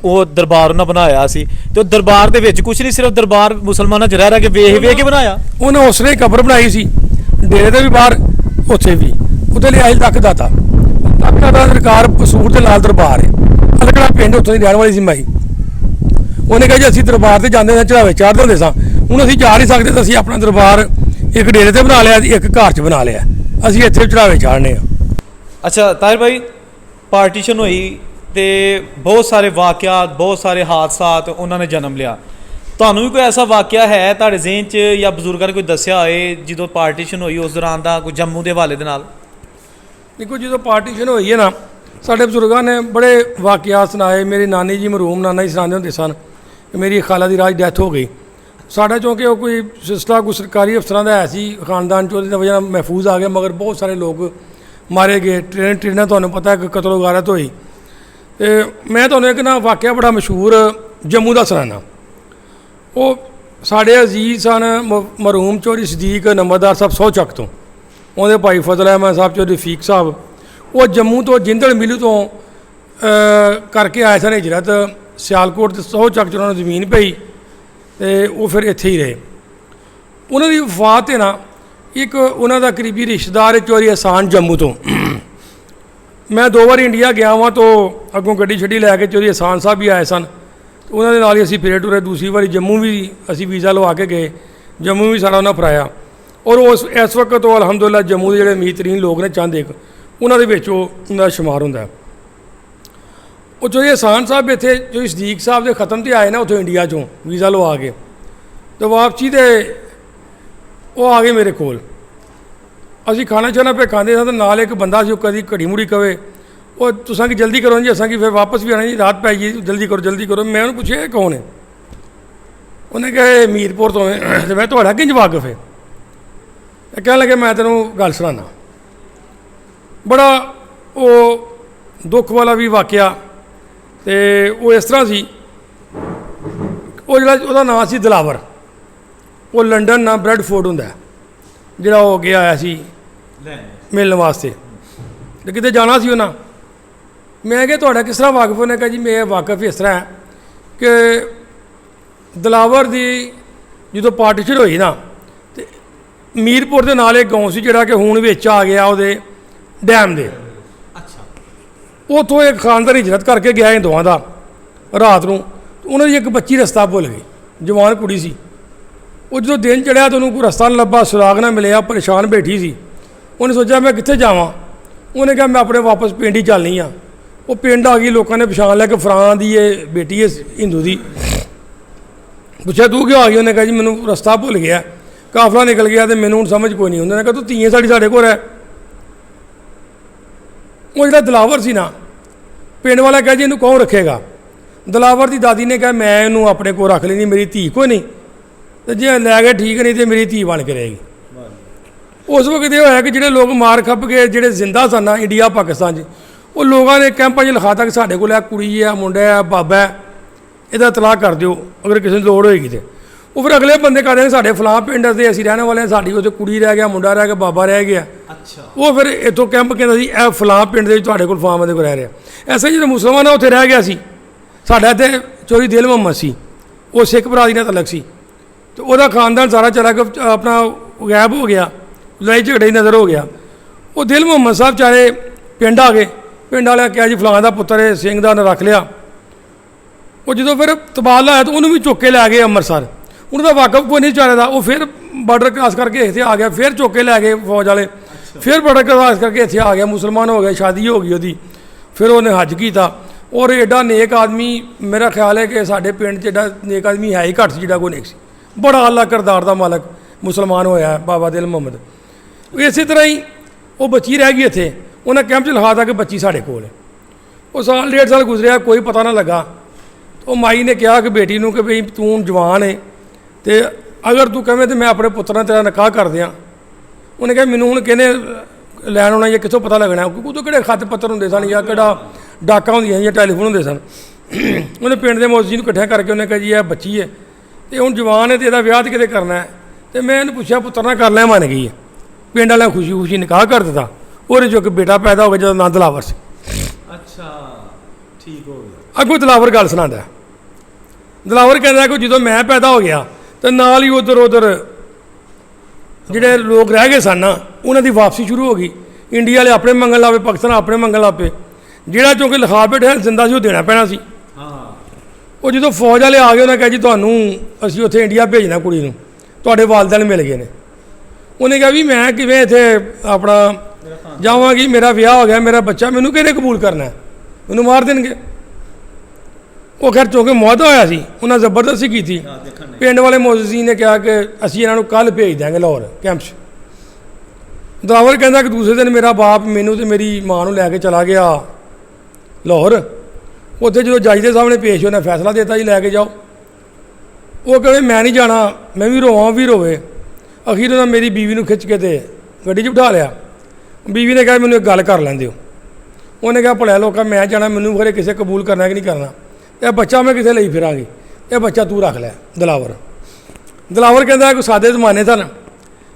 ਉਹ ਦਰਬਾਰ ਉਹਨਾਂ ਬਣਾਇਆ ਸੀ, ਤੇ ਉਹ ਦਰਬਾਰ ਦੇ ਵਿੱਚ ਕੁਝ ਨਹੀਂ, ਸਿਰਫ ਦਰਬਾਰ ਮੁਸਲਮਾਨਾਂ 'ਚ ਰਹਿ ਕੇ ਵੇਖ ਕੇ ਬਣਾਇਆ। ਉਹਨੇ ਉਸਨੇ ਕਬਰ ਬਣਾਈ ਸੀ, ਡੇਰੇ ਦੇ ਵੀ ਬਾਹਰ, ਉੱਥੇ ਵੀ ਉਹਦੇ ਲਈ ਆਇਲ ਤੱਕ ਦਾਤਾ ਦਾ ਸਰਕਾਰ ਕਸੂਰ ਦੇ ਨਾਲ ਦਰਬਾਰ ਹੈ, ਅਲਗੜਾ ਪਿੰਡ ਉੱਥੋਂ ਦੀ ਰਹਿਣ ਵਾਲੀ ਸੀ ਮਾਈ। ਉਹਨੇ ਕਿਹਾ ਜੀ ਅਸੀਂ ਦਰਬਾਰ ਤੇ ਜਾਂਦੇ ਸਾਂ, ਚੜਾਵੇ ਚਾੜਦੇ ਹੁੰਦੇ ਸਾਂ, ਹੁਣ ਅਸੀਂ ਜਾ ਨਹੀਂ ਸਕਦੇ, ਤਾਂ ਅਸੀਂ ਆਪਣਾ ਦਰਬਾਰ ਇੱਕ ਡੇਰੇ ਤੇ ਬਣਾ ਲਿਆ, ਇੱਕ ਘਰ 'ਚ ਬਣਾ ਲਿਆ, ਅਸੀਂ ਇੱਥੇ ਚੜਾਵੇ ਚਾੜਨੇ ਆ। ਅੱਛਾ ਤਾਹਿਰ ਭਾਈ, ਪਾਰਟੀਸ਼ਨ ਹੋਈ ਤੇ ਬਹੁਤ ਸਾਰੇ ਵਾਕਿਆਤ, ਬਹੁਤ ਸਾਰੇ ਹਾਦਸਾਤ ਉਹਨਾਂ ਨੇ ਜਨਮ ਲਿਆ। ਤੁਹਾਨੂੰ ਵੀ ਕੋਈ ਐਸਾ ਵਾਕਿਆ ਹੈ ਤੁਹਾਡੇ ਜ਼ਿਹਨ 'ਚ ਜਾਂ ਬਜ਼ੁਰਗਾਂ ਨੇ ਕੋਈ ਦੱਸਿਆ ਹੋਏ ਜਦੋਂ ਪਾਰਟੀਸ਼ਨ ਹੋਈ ਉਸ ਦੌਰਾਨ ਦਾ, ਕੋਈ ਜੰਮੂ ਦੇ ਹਵਾਲੇ ਦੇ ਨਾਲ? ਦੇਖੋ, ਜਦੋਂ ਪਾਰਟੀਸ਼ਨ ਹੋਈ ਹੈ ਨਾ, ਸਾਡੇ ਬਜ਼ੁਰਗਾਂ ਨੇ ਬੜੇ ਵਾਕਿਆਤ ਸੁਣਾਏ। ਮੇਰੀ ਨਾਨੀ ਜੀ ਮਰਹੂਮ ਨਾਨਾ ਜੀ ਸੁਣਾਉਂਦੇ ਹੁੰਦੇ ਸਨ ਕਿ ਮੇਰੀ ਖਾਲਾ ਦੀ ਰਾਜ ਡੈਥ ਹੋ ਗਈ। ਸਾਡਾ ਚੌਂਕਿ ਉਹ ਕੋਈ ਸਿਲਸਿਲਾ ਕੋਈ ਸਰਕਾਰੀ ਅਫਸਰਾਂ ਦਾ ਹੈ ਸੀ ਖਾਨਦਾਨ 'ਚ, ਉਹਦੀ ਵਜ੍ਹਾ ਨਾਲ ਮਹਿਫੂਜ਼ ਆ ਗਿਆ, ਮਗਰ ਬਹੁਤ ਸਾਰੇ ਲੋਕ ਮਾਰੇ ਗਏ। ਟ੍ਰੇਨਾਂ ਤੁਹਾਨੂੰ ਪਤਾ ਕਿ ਕਤਲ ਵਗਾਰਤ ਹੋਈ। ਤੇ ਮੈਂ ਤੁਹਾਨੂੰ ਇੱਕ ਨਾ ਵਾਕਿਆ ਬੜਾ ਮਸ਼ਹੂਰ ਜੰਮੂ ਦਾ ਸੁਣਾਉਣਾ। ਉਹ ਸਾਡੇ ਅਜ਼ੀਜ਼ ਸਨ ਮਰਹੂਮ ਚੌਧਰੀ ਸਦੀਕ ਨੰਬਰਦਾਰ ਸਾਹਿਬ ਸੌ ਚੱਕ ਤੋਂ, ਉਹਦੇ ਭਾਈ ਫਜ਼ਲ ਅਹਿਮਦ ਸਾਹਿਬ ਚੌਧਰੀ ਰਫੀਕ ਸਾਹਿਬ, ਉਹ ਜੰਮੂ ਤੋਂ ਜਿੰਦਲ ਮਿਲੂ ਤੋਂ ਕਰਕੇ ਆਏ ਸਨ ਹਿਜਰਤ, ਸਿਆਲਕੋਟ ਤੇ ਸੌ ਚੱਕ 'ਚ ਉਹਨਾਂ ਨੂੰ ਜ਼ਮੀਨ ਪਈ ਤੇ ਉਹ ਫਿਰ ਇੱਥੇ ਹੀ ਰਹੇ। ਉਹਨਾਂ ਦੀ ਵਫਾਤ 'ਤੇ ਨਾ ਇੱਕ ਉਹਨਾਂ ਦਾ ਕਰੀਬੀ ਰਿਸ਼ਤੇਦਾਰ ਚੌਧਰੀ ਅਹਿਸਾਨ ਜੰਮੂ ਤੋਂ, ਮੈਂ 2 ਵਾਰ ਇੰਡੀਆ ਗਿਆ ਵਾਂ, ਤੋਂ ਅੱਗੋਂ ਗੱਡੀ ਛੱਡੀ ਲੈ ਕੇ ਚੌਧਰੀ ਅਹਿਸਾਨ ਸਾਹਿਬ ਵੀ ਆਏ ਸਨ, ਉਹਨਾਂ ਦੇ ਨਾਲ ਹੀ ਅਸੀਂ ਫਿਰੇ ਟੁਰੇ। ਦੂਸਰੀ ਵਾਰੀ ਜੰਮੂ ਵੀ ਅਸੀਂ ਵੀਜ਼ਾ ਲਵਾ ਕੇ ਗਏ, ਜੰਮੂ ਵੀ ਸਾਰਾ ਉਹਨਾਂ ਫਰਾਇਆ। ਔਰ ਇਸ ਵਕਤ ਉਹ ਅਲਹਮਦੁਲਿਲਾ ਜੰਮੂ ਦੇ ਜਿਹੜੇ ਅਮੀਰ-ਤਰੀਨ ਲੋਕ ਨੇ ਚੰਦ ਇੱਕ, ਉਹਨਾਂ ਦੇ ਵਿੱਚ ਉਹ ਉਹਨਾਂ ਦਾ ਸ਼ੁਮਾਰ ਹੁੰਦਾ। ਉਹ ਚੌਧਰੀ ਅਹਿਸਾਨ ਸਾਹਿਬ ਇੱਥੇ ਜੋ ਸਦੀਕ ਸਾਹਿਬ ਦੇ ਖਤਮ 'ਤੇ ਆਏ ਨਾ ਉੱਥੋਂ ਇੰਡੀਆ 'ਚੋਂ ਵੀਜ਼ਾ ਲਵਾ ਕੇ, ਅਤੇ ਵਾਪਸੀ ਦੇ ਉਹ ਆ ਗਏ ਮੇਰੇ ਕੋਲ। ਅਸੀਂ ਖਾਣਾ ਚਾਹਣਾ ਪਏ ਖਾਂਦੇ ਸਾਂ, ਤਾਂ ਨਾਲ ਇੱਕ ਬੰਦਾ ਸੀ, ਉਹ ਕਦੀ ਘੜੀ ਮੁੜੀ ਕਵੇ ਉਹ ਤੁਸਾਂ ਕੀ ਜਲਦੀ ਕਰੋ ਜੀ, ਅਸਾਂ ਕੀ ਫਿਰ ਵਾਪਸ ਵੀ ਆਉਣਾ ਜੀ, ਰਾਤ ਪੈ ਗਈ, ਜਲਦੀ ਕਰੋ ਜਲਦੀ ਕਰੋ। ਮੈਂ ਉਹਨੂੰ ਪੁੱਛਿਆ ਇਹ ਕੌਣ ਹੈ? ਉਹਨੇ ਕਿਹਾ ਇਹ ਮੀਰਪੁਰ ਤੋਂ ਹੈ। ਅਤੇ ਮੈਂ ਤੁਹਾਡਾ ਕਿੰਝ ਵਾਕਫ ਹੈ? ਇਹ ਕਹਿਣ ਲੱਗੇ ਮੈਂ ਤੈਨੂੰ ਗੱਲ ਸੁਣਾਉਣਾ। ਬੜਾ ਉਹ ਦੁੱਖ ਵਾਲਾ ਵੀ ਵਾਕਿਆ। ਅਤੇ ਉਹ ਇਸ ਤਰ੍ਹਾਂ ਸੀ, ਉਹ ਜਿਹੜਾ ਉਹਦਾ ਨਾਂ ਸੀ ਦਿਲਾਵਰ, ਉਹ ਲੰਡਨ ਨਾ ਬ੍ਰੈਡਫੋਰਡ ਹੁੰਦਾ, ਜਿਹੜਾ ਉਹ ਅੱਗੇ ਆਇਆ ਸੀ ਮਿਲਣ ਵਾਸਤੇ, ਅਤੇ ਕਿਤੇ ਜਾਣਾ ਸੀ ਉਹਨਾਂ। ਮੈਂ ਕਿਹਾ ਤੁਹਾਡਾ ਕਿਸ ਤਰ੍ਹਾਂ ਵਾਕਫ? ਉਹਨੇ ਕਿਹਾ ਜੀ ਮੈਂ ਵਾਕਫ ਇਸ ਤਰ੍ਹਾਂ ਹੈ ਕਿ ਦਿਲਾਵਰ ਦੀ ਜਦੋਂ ਪਾਰਟੀਸ਼ਨ ਹੋਈ ਨਾ, ਮੀਰਪੁਰ ਦੇ ਨਾਲ ਇੱਕ ਗਾਉਂ ਸੀ ਜਿਹੜਾ ਕਿ ਹੁਣ ਵਿੱਚ ਆ ਗਿਆ ਉਹਦੇ ਡੈਮ ਦੇ। ਅੱਛਾ। ਉੱਥੋਂ ਇੱਕ ਖਾਨਦਾਨੀ ਹਿਜਰਤ ਕਰਕੇ ਗਿਆ ਹਿੰਦੂਆਂ ਦਾ ਰਾਤ ਨੂੰ। ਉਹਨਾਂ ਦੀ ਇੱਕ ਬੱਚੀ ਰਸਤਾ ਭੁੱਲ ਗਈ, ਜਵਾਨ ਕੁੜੀ ਸੀ। ਉਹ ਜਦੋਂ ਦਿਨ ਚੜਿਆ ਤਾਂ ਉਹਨੂੰ ਕੋਈ ਰਸਤਾ ਨਹੀਂ ਲੱਭਾ, ਸੁਰਾਗ ਨਾ ਮਿਲਿਆ, ਪਰੇਸ਼ਾਨ ਬੈਠੀ ਸੀ। ਉਹਨੇ ਸੋਚਿਆ ਮੈਂ ਕਿੱਥੇ ਜਾਵਾਂ। ਉਹਨੇ ਕਿਹਾ ਮੈਂ ਆਪਣੇ ਵਾਪਸ ਪਿੰਡ ਹੀ ਚੱਲਣੀ ਆ। ਉਹ ਪਿੰਡ ਆ ਗਈ, ਲੋਕਾਂ ਨੇ ਪਛਾਣ ਲਿਆ ਕਿ ਫਰਾਂ ਦੀ ਇਹ ਬੇਟੀ ਹੈ ਹਿੰਦੂ ਦੀ। ਪੁੱਛਿਆ ਤੂੰ ਕਿਉਂ ਆ ਗਈ? ਉਹਨੇ ਕਿਹਾ ਜੀ ਮੈਨੂੰ ਰਸਤਾ ਭੁੱਲ ਗਿਆ, ਕਾਫਲਾ ਨਿਕਲ ਗਿਆ ਤੇ ਮੈਨੂੰ ਹੁਣ ਸਮਝ ਕੋਈ ਨਹੀਂ। ਉਹਨਾਂ ਨੇ ਕਿਹਾ ਤੂੰ ਧੀਏ ਸਾਡੀ ਸਾਡੇ ਕੋਲ ਹੈ। ਉਹ ਜਿਹੜਾ ਦਿਲਾਵਰ ਸੀ ਨਾ, ਪਿੰਡ ਵਾਲਾ ਕਿਹਾ ਜੀ ਇਹਨੂੰ ਕੌਣ ਰੱਖੇਗਾ? ਦਿਲਾਵਰ ਦੀ ਦਾਦੀ ਨੇ ਕਿਹਾ ਮੈਂ ਇਹਨੂੰ ਆਪਣੇ ਕੋਲ ਰੱਖ ਲੈਣੀ, ਮੇਰੀ ਧੀ ਕੋਈ ਨਹੀਂ, ਤੇ ਜੇ ਲੈ ਗਏ ਠੀਕ ਨਹੀਂ ਤੇ ਮੇਰੀ ਧੀ ਬਣ ਕੇ ਰਹੇਗੀ। ਉਸ ਵਕਤ ਇਹ ਹੋਇਆ ਕਿ ਜਿਹੜੇ ਲੋਕ ਮਾਰ ਖੱਪ ਕੇ ਜਿਹੜੇ ਜ਼ਿੰਦਾ ਸਨ ਨਾ ਇੰਡੀਆ ਪਾਕਿਸਤਾਨ 'ਚ, ਉਹ ਲੋਕਾਂ ਨੇ ਕੈਂਪਾਂ 'ਚ ਲਿਖਾਤਾ ਕਿ ਸਾਡੇ ਕੋਲ ਇਹ ਕੁੜੀ ਹੈ, ਮੁੰਡਾ ਹੈ, ਬਾਬਾ ਹੈ, ਇਹਦਾ ਤਲਾਕ ਕਰ ਦਿਓ ਅਗਰ ਕਿਸੇ ਨੂੰ ਲੋੜ ਹੋਏਗੀ। ਤੇ ਉਹ ਫਿਰ ਅਗਲੇ ਬੰਦੇ ਕਰਦੇ ਨੇ ਸਾਡੇ ਫਲਾਂ ਪਿੰਡ ਦੇ ਅਸੀਂ ਰਹਿਣ ਵਾਲੇ ਹਾਂ, ਸਾਡੀ ਉੱਥੇ ਕੁੜੀ ਰਹਿ ਗਿਆ, ਮੁੰਡਾ ਰਹਿ ਗਿਆ, ਬਾਬਾ ਰਹਿ ਗਿਆ। ਅੱਛਾ। ਉਹ ਫਿਰ ਇੱਥੋਂ ਕੈਂਪ ਕਹਿੰਦਾ ਸੀ ਇਹ ਫਲਾਂ ਪਿੰਡ ਦੇ ਵਿੱਚ ਤੁਹਾਡੇ ਕੋਲ ਫਾਰਮ ਦੇ ਕੋਲ ਰਹਿ ਰਿਹਾ। ਐਸੇ ਜਿਹੜਾ ਮੁਸਲਮਾਨ ਆ ਉੱਥੇ ਰਹਿ ਗਿਆ ਸੀ। ਸਾਡਾ ਇੱਥੇ ਚੋਰੀ ਦਿਲ ਮੁਹੰਮਦ ਸੀ, ਉਹ ਸਿੱਖ ਬਰਾਦਰੀ ਨਾਲ ਤਲਕ ਸੀ, ਤੇ ਉਹਦਾ ਖਾਨਦਾਨ ਸਾਰਾ ਚਲਾ ਕੇ ਆਪਣਾ ਗਾਇਬ ਹੋ ਗਿਆ, ਲੜਾਈ ਝਗੜੇ ਦੀ ਨਜ਼ਰ ਹੋ ਗਿਆ। ਉਹ ਦਿਲ ਮੁਹੰਮਦ ਸਾਹਿਬ ਚਾਰੇ ਪਿੰਡ ਆ ਗਏ। ਪਿੰਡ ਵਾਲਿਆਂ ਕਿਹਾ ਜੀ ਫਲਾਂ ਦਾ ਪੁੱਤਰ ਹੈ, ਸਿੰਘ ਦਾ ਨਾਂ ਰੱਖ ਲਿਆ। ਉਹ ਜਦੋਂ ਫਿਰ ਤਬਾਦਲਾ ਆਇਆ ਤਾਂ ਉਹਨੂੰ ਵੀ ਚੁੱਕ ਕੇ ਲੈ ਗਏ ਅੰਮ੍ਰਿਤਸਰ। ਉਹਨਾਂ ਦਾ ਵਾਕਫ ਕੋਈ ਨਹੀਂ ਚਾਰੇ ਦਾ। ਉਹ ਫਿਰ ਬਾਰਡਰ ਕ੍ਰਾਸ ਕਰਕੇ ਇੱਥੇ ਆ ਗਿਆ, ਫਿਰ ਚੁੱਕ ਕੇ ਲੈ ਗਏ ਫੌਜ ਵਾਲੇ, ਫਿਰ ਬਾਰਡਰ ਕ੍ਰਾਸ ਕਰਕੇ ਇੱਥੇ ਆ ਗਿਆ, ਮੁਸਲਮਾਨ ਹੋ ਗਿਆ, ਸ਼ਾਦੀ ਹੋ ਗਈ ਉਹਦੀ, ਫਿਰ ਉਹਨੇ ਹੱਜ ਕੀਤਾ। ਔਰ ਐਡਾ ਨੇਕ ਆਦਮੀ, ਮੇਰਾ ਖਿਆਲ ਹੈ ਕਿ ਸਾਡੇ ਪਿੰਡ 'ਚ ਐਡਾ ਨੇਕ ਆਦਮੀ ਹੈ ਹੀ ਘੱਟ ਸੀ ਜਿਹੜਾ ਕੋਈ ਨੇਕ ਸੀ। ਬੜਾ ਅੱਲਾ ਕਰਦਾਰ ਦਾ ਮਾਲਕ ਮੁਸਲਮਾਨ ਹੋਇਆ ਬਾਬਾ ਦਿਲ ਮੁਹੰਮਦ। ਇਸੇ ਤਰ੍ਹਾਂ ਹੀ ਉਹ ਬੱਚੀ ਰਹਿ ਗਈ ਇੱਥੇ। ਉਹਨਾਂ ਕੈਂਪ 'ਚ ਲਿਖਾ ਤਾ ਕਿ ਬੱਚੀ ਸਾਡੇ ਕੋਲ ਹੈ। ਉਹ ਸਾਲ ਡੇਢ ਸਾਲ ਗੁਜ਼ਰਿਆ, ਕੋਈ ਪਤਾ ਨਾ ਲੱਗਾ। ਉਹ ਮਾਈ ਨੇ ਕਿਹਾ ਕਿ ਬੇਟੀ ਨੂੰ ਕਿ ਵੀ ਤੂੰ ਜਵਾਨ ਹੈ ਤੇ ਅਗਰ ਤੂੰ ਕਹਵੇਂ ਤਾਂ ਮੈਂ ਆਪਣੇ ਪੁੱਤਰ ਨਾਲ ਤੇਰਾ ਨਿਕਾਹ ਕਰ ਦਿਆਂ। ਉਹਨੇ ਕਿਹਾ ਮੈਨੂੰ ਹੁਣ ਕਿਹਨੇ ਲੈਣ ਆਉਣਾ ਜਾਂ ਕਿੱਥੋਂ ਪਤਾ ਲੱਗਣਾ, ਕਿਉਂਕਿ ਉਦੋਂ ਕਿਹੜੇ ਖੱਤ ਪੱਤਰ ਹੁੰਦੇ ਸਨ ਜਾਂ ਕਿਹੜਾ ਡਾਕਾਂ ਹੁੰਦੀਆਂ ਜਾਂ ਟੈਲੀਫੋਨ ਹੁੰਦੇ ਸਨ। ਉਹਨੇ ਪਿੰਡ ਦੇ ਮੌਜੀ ਨੂੰ ਇਕੱਠਿਆ ਕਰਕੇ ਉਹਨੇ ਕਿਹਾ ਜੀ ਇਹ ਬੱਚੀ ਹੈ ਤੇ ਹੁਣ ਜਵਾਨ ਹੈ ਤੇ ਇਹਦਾ ਵਿਆਹ ਕਿਤੇ ਕਰਨਾ ਹੈ। ਤੇ ਮੈਂ ਇਹਨੂੰ ਪੁੱਛਿਆ ਪੁੱਤਰ ਨਾਲ ਕਰ ਲਿਆ, ਮੰਨ ਗਈ ਹੈ। ਪਿੰਡ ਵਾਲਿਆਂ ਖੁਸ਼ੀ ਖੁਸ਼ੀ ਨਿਕਾਹ ਕਰ ਦਿੱਤਾ। ਉਹਦੇ 'ਚੋਂ ਇੱਕ ਬੇਟਾ ਪੈਦਾ ਹੋ ਗਿਆ ਜਦੋਂ ਨਾਂ ਦਿਲਾਵਰ ਸੀ। ਅੱਛਾ, ਠੀਕ ਹੋ ਗਿਆ। ਅੱਗੋਂ ਦਿਲਾਵਰ ਗੱਲ ਸੁਣਾਉਂਦਾ। ਦਿਲਾਵਰ ਕਹਿੰਦਾ ਕਿ ਜਦੋਂ ਮੈਂ ਪੈਦਾ ਹੋ ਗਿਆ ਤੇ ਨਾਲ ਹੀ ਉੱਧਰ ਜਿਹੜੇ ਲੋਕ ਰਹਿ ਗਏ ਸਨ ਨਾ, ਉਹਨਾਂ ਦੀ ਵਾਪਸੀ ਸ਼ੁਰੂ ਹੋ ਗਈ। ਇੰਡੀਆ ਵਾਲੇ ਆਪਣੇ ਮੰਗਣ ਲੱਗ ਪਏ, ਪਾਕਿਸਤਾਨ ਆਪਣੇ ਮੰਗਣ ਲੱਗ ਪਏ। ਜਿਹੜਾ ਚੌਂਕਿ ਲਿਖਾ ਬੈਠਿਆ ਜ਼ਿੰਦਾ ਸੀ ਉਹ ਦੇਣਾ ਪੈਣਾ ਸੀ। ਹਾਂ। ਉਹ ਜਦੋਂ ਫੌਜ ਵਾਲੇ ਆ ਗਏ ਉਹਨਾਂ ਕਿਹਾ ਜੀ ਤੁਹਾਨੂੰ ਅਸੀਂ ਉੱਥੇ ਇੰਡੀਆ ਭੇਜਣਾ ਕੁੜੀ ਨੂੰ, ਤੁਹਾਡੇ ਵਾਲਿदैन ਮਿਲ ਗਏ ਨੇ। ਉਹਨੇ ਕਿਹਾ ਵੀ ਮੈਂ ਕਿਵੇਂ ਇੱਥੇ ਆਪਣਾ ਜਾਵਾਂਗੀ, ਮੇਰਾ ਵਿਆਹ ਹੋ ਗਿਆ, ਮੇਰਾ ਬੱਚਾ, ਮੈਨੂੰ ਕਿਹਨੇ ਕਬੂਲ ਕਰਨਾ, ਮੈਨੂੰ ਮਾਰ ਦੇਣਗੇ। ਉਹ ਖੈਰ ਚੌਂਕਿ ਮੁਆਹਦਾ ਹੋਇਆ ਸੀ, ਉਹਨਾਂ ਜ਼ਬਰਦਸਤੀ ਕੀਤੀ। ਪਿੰਡ ਵਾਲੇ ਮੌਜ਼ੀਨ ਨੇ ਕਿਹਾ ਕਿ ਅਸੀਂ ਇਹਨਾਂ ਨੂੰ ਕੱਲ੍ਹ ਭੇਜ ਦਿਆਂਗੇ ਲਾਹੌਰ ਕੈਂਪ 'ਚ। ਦਿਲਾਵਰ ਕਹਿੰਦਾ ਕਿ ਦੂਸਰੇ ਦਿਨ ਮੇਰਾ ਬਾਪ ਮੈਨੂੰ ਤੇ ਮੇਰੀ ਮਾਂ ਨੂੰ ਲੈ ਕੇ ਚਲਾ ਗਿਆ ਲਾਹੌਰ। ਉੱਥੇ ਜਦੋਂ ਜੱਜ ਦੇ ਸਾਹਮਣੇ ਪੇਸ਼ ਹੋਇਆ, ਫੈਸਲਾ ਦਿੱਤਾ ਜੀ ਲੈ ਕੇ ਜਾਓ। ਉਹ ਕਹਿੰਦੇ ਮੈਂ ਨਹੀਂ ਜਾਣਾ, ਮੈਂ ਵੀ ਰੋਵਾਂ ਵੀ ਰੋਵੇ। ਅਖੀਰ ਉਹਨਾਂ ਮੇਰੀ ਬੀਵੀ ਨੂੰ ਖਿੱਚ ਕੇ ਤੇ ਗੱਡੀ 'ਚ ਬਿਠਾ ਲਿਆ। ਬੀਵੀ ਨੇ ਕਿਹਾ ਮੈਨੂੰ ਇੱਕ ਗੱਲ ਕਰ ਲੈਂਦੇ ਹੋ। ਉਹਨੇ ਕਿਹਾ ਭਲਿਆ ਲੋਕਾਂ ਮੈਂ ਜਾਣਾ, ਮੈਨੂੰ ਖਰੇ ਕਿਸੇ ਕਬੂਲ ਕਰਨਾ ਕਿ ਨਹੀਂ ਕਰਨਾ, ਇਹ ਬੱਚਾ ਮੈਂ ਕਿਸੇ ਲਈ ਫਿਰਾਂਗੀ, ਇਹ ਬੱਚਾ ਤੂੰ ਰੱਖ ਲੈ। ਦਿਲਾਵਰ ਕਹਿੰਦਾ ਕੋਈ ਸਾਦੇ ਜ਼ਮਾਨੇ ਸਨ,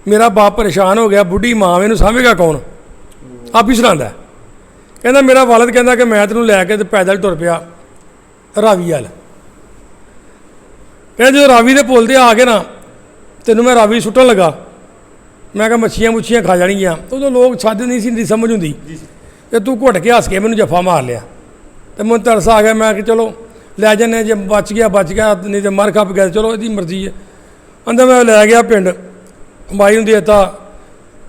ਮੇਰਾ ਬਾਪ ਪਰੇਸ਼ਾਨ ਹੋ ਗਿਆ, ਬੁੱਢੀ ਮਾਂ ਇਹਨੂੰ ਸਾਂਭੇਗਾ ਕੌਣ? ਆਪ ਹੀ ਸੁਣਾਉਂਦਾ। ਕਹਿੰਦਾ ਮੇਰਾ ਵਾਲਦ ਕਹਿੰਦਾ ਕਿ ਮੈਂ ਤੈਨੂੰ ਲੈ ਕੇ ਤੇ ਪੈਦਲ ਟੁਰ ਪਿਆ ਰਾਵੀ ਵੱਲ। ਕਹਿੰਦਾ ਜਦੋਂ ਰਾਵੀ ਦੇ ਪੁੱਲ 'ਤੇ ਆ ਕੇ ਨਾ ਤੈਨੂੰ ਮੈਂ ਰਾਵੀ ਸੁੱਟਣ ਲੱਗਾ, ਮੈਂ ਕਿਹਾ ਮੱਛੀਆਂ ਖਾ ਜਾਣਗੀਆਂ। ਉਦੋਂ ਲੋਕ ਸਾਦੇ ਨਹੀਂ ਸੀ ਸਮਝ ਹੁੰਦੀ, ਤੇ ਤੂੰ ਘੁੱਟ ਕੇ ਹੱਸ ਕੇ ਮੈਨੂੰ ਜੱਫਾ ਮਾਰ ਲਿਆ ਤੇ ਮੈਨੂੰ ਤਰਸ ਆ ਗਿਆ। ਮੈਂ ਕਿ ਚਲੋ ਲੈ ਜਾਂਦੇ, ਜੇ ਬਚ ਗਿਆ ਨਹੀਂ ਤੇ ਮਰ ਖੱਪ ਗਿਆ, ਚਲੋ ਇਹਦੀ ਮਰਜ਼ੀ ਹੈ। ਕਹਿੰਦਾ ਮੈਂ ਲੈ ਗਿਆ ਪਿੰਡ, ਮਾਈ ਨੂੰ ਦੇ ਦਿੱਤਾ।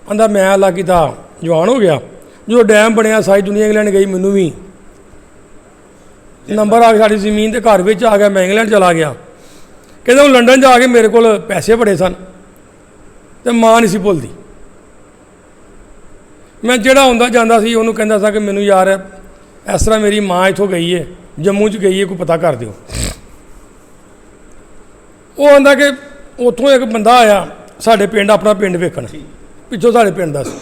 ਕਹਿੰਦਾ ਮੈਂ ਅੱਲਾ ਕੀਤਾ ਜਵਾਨ ਹੋ ਗਿਆ। ਜਦੋਂ ਡੈਮ ਬਣਿਆ ਸਾਰੀ ਦੁਨੀਆ ਇੰਗਲੈਂਡ ਗਈ, ਮੈਨੂੰ ਵੀ ਨੰਬਰ ਆ ਗਿਆ, ਸਾਡੀ ਜ਼ਮੀਨ ਦੇ ਘਰ ਵਿੱਚ ਆ ਗਿਆ, ਮੈਂ ਇੰਗਲੈਂਡ ਚਲਾ ਗਿਆ। ਕਹਿੰਦਾ ਉਹ ਲੰਡਨ ਜਾ ਕੇ ਮੇਰੇ ਕੋਲ ਪੈਸੇ ਬੜੇ ਸਨ ਤੇ ਮਾਂ ਨਹੀਂ ਸੀ ਭੁੱਲਦੀ। ਮੈਂ ਜਿਹੜਾ ਹੁੰਦਾ ਜਾਂਦਾ ਸੀ ਉਹਨੂੰ ਕਹਿੰਦਾ ਸੀ ਕਿ ਮੈਨੂੰ ਯਾਰ ਇਸ ਤਰ੍ਹਾਂ ਮੇਰੀ ਮਾਂ ਇੱਥੋਂ ਗਈ ਹੈ, ਜੰਮੂ 'ਚ ਗਈ ਹੈ, ਕੋਈ ਪਤਾ ਕਰ ਦਿਓ। ਉਹ ਆਂਦਾ ਕਿ ਉੱਥੋਂ ਇੱਕ ਬੰਦਾ ਆਇਆ ਸਾਡੇ ਪਿੰਡ, ਆਪਣਾ ਪਿੰਡ ਵੇਖਣ, ਪਿੱਛੋਂ ਸਾਡੇ ਪਿੰਡ ਦਾ ਸੀ।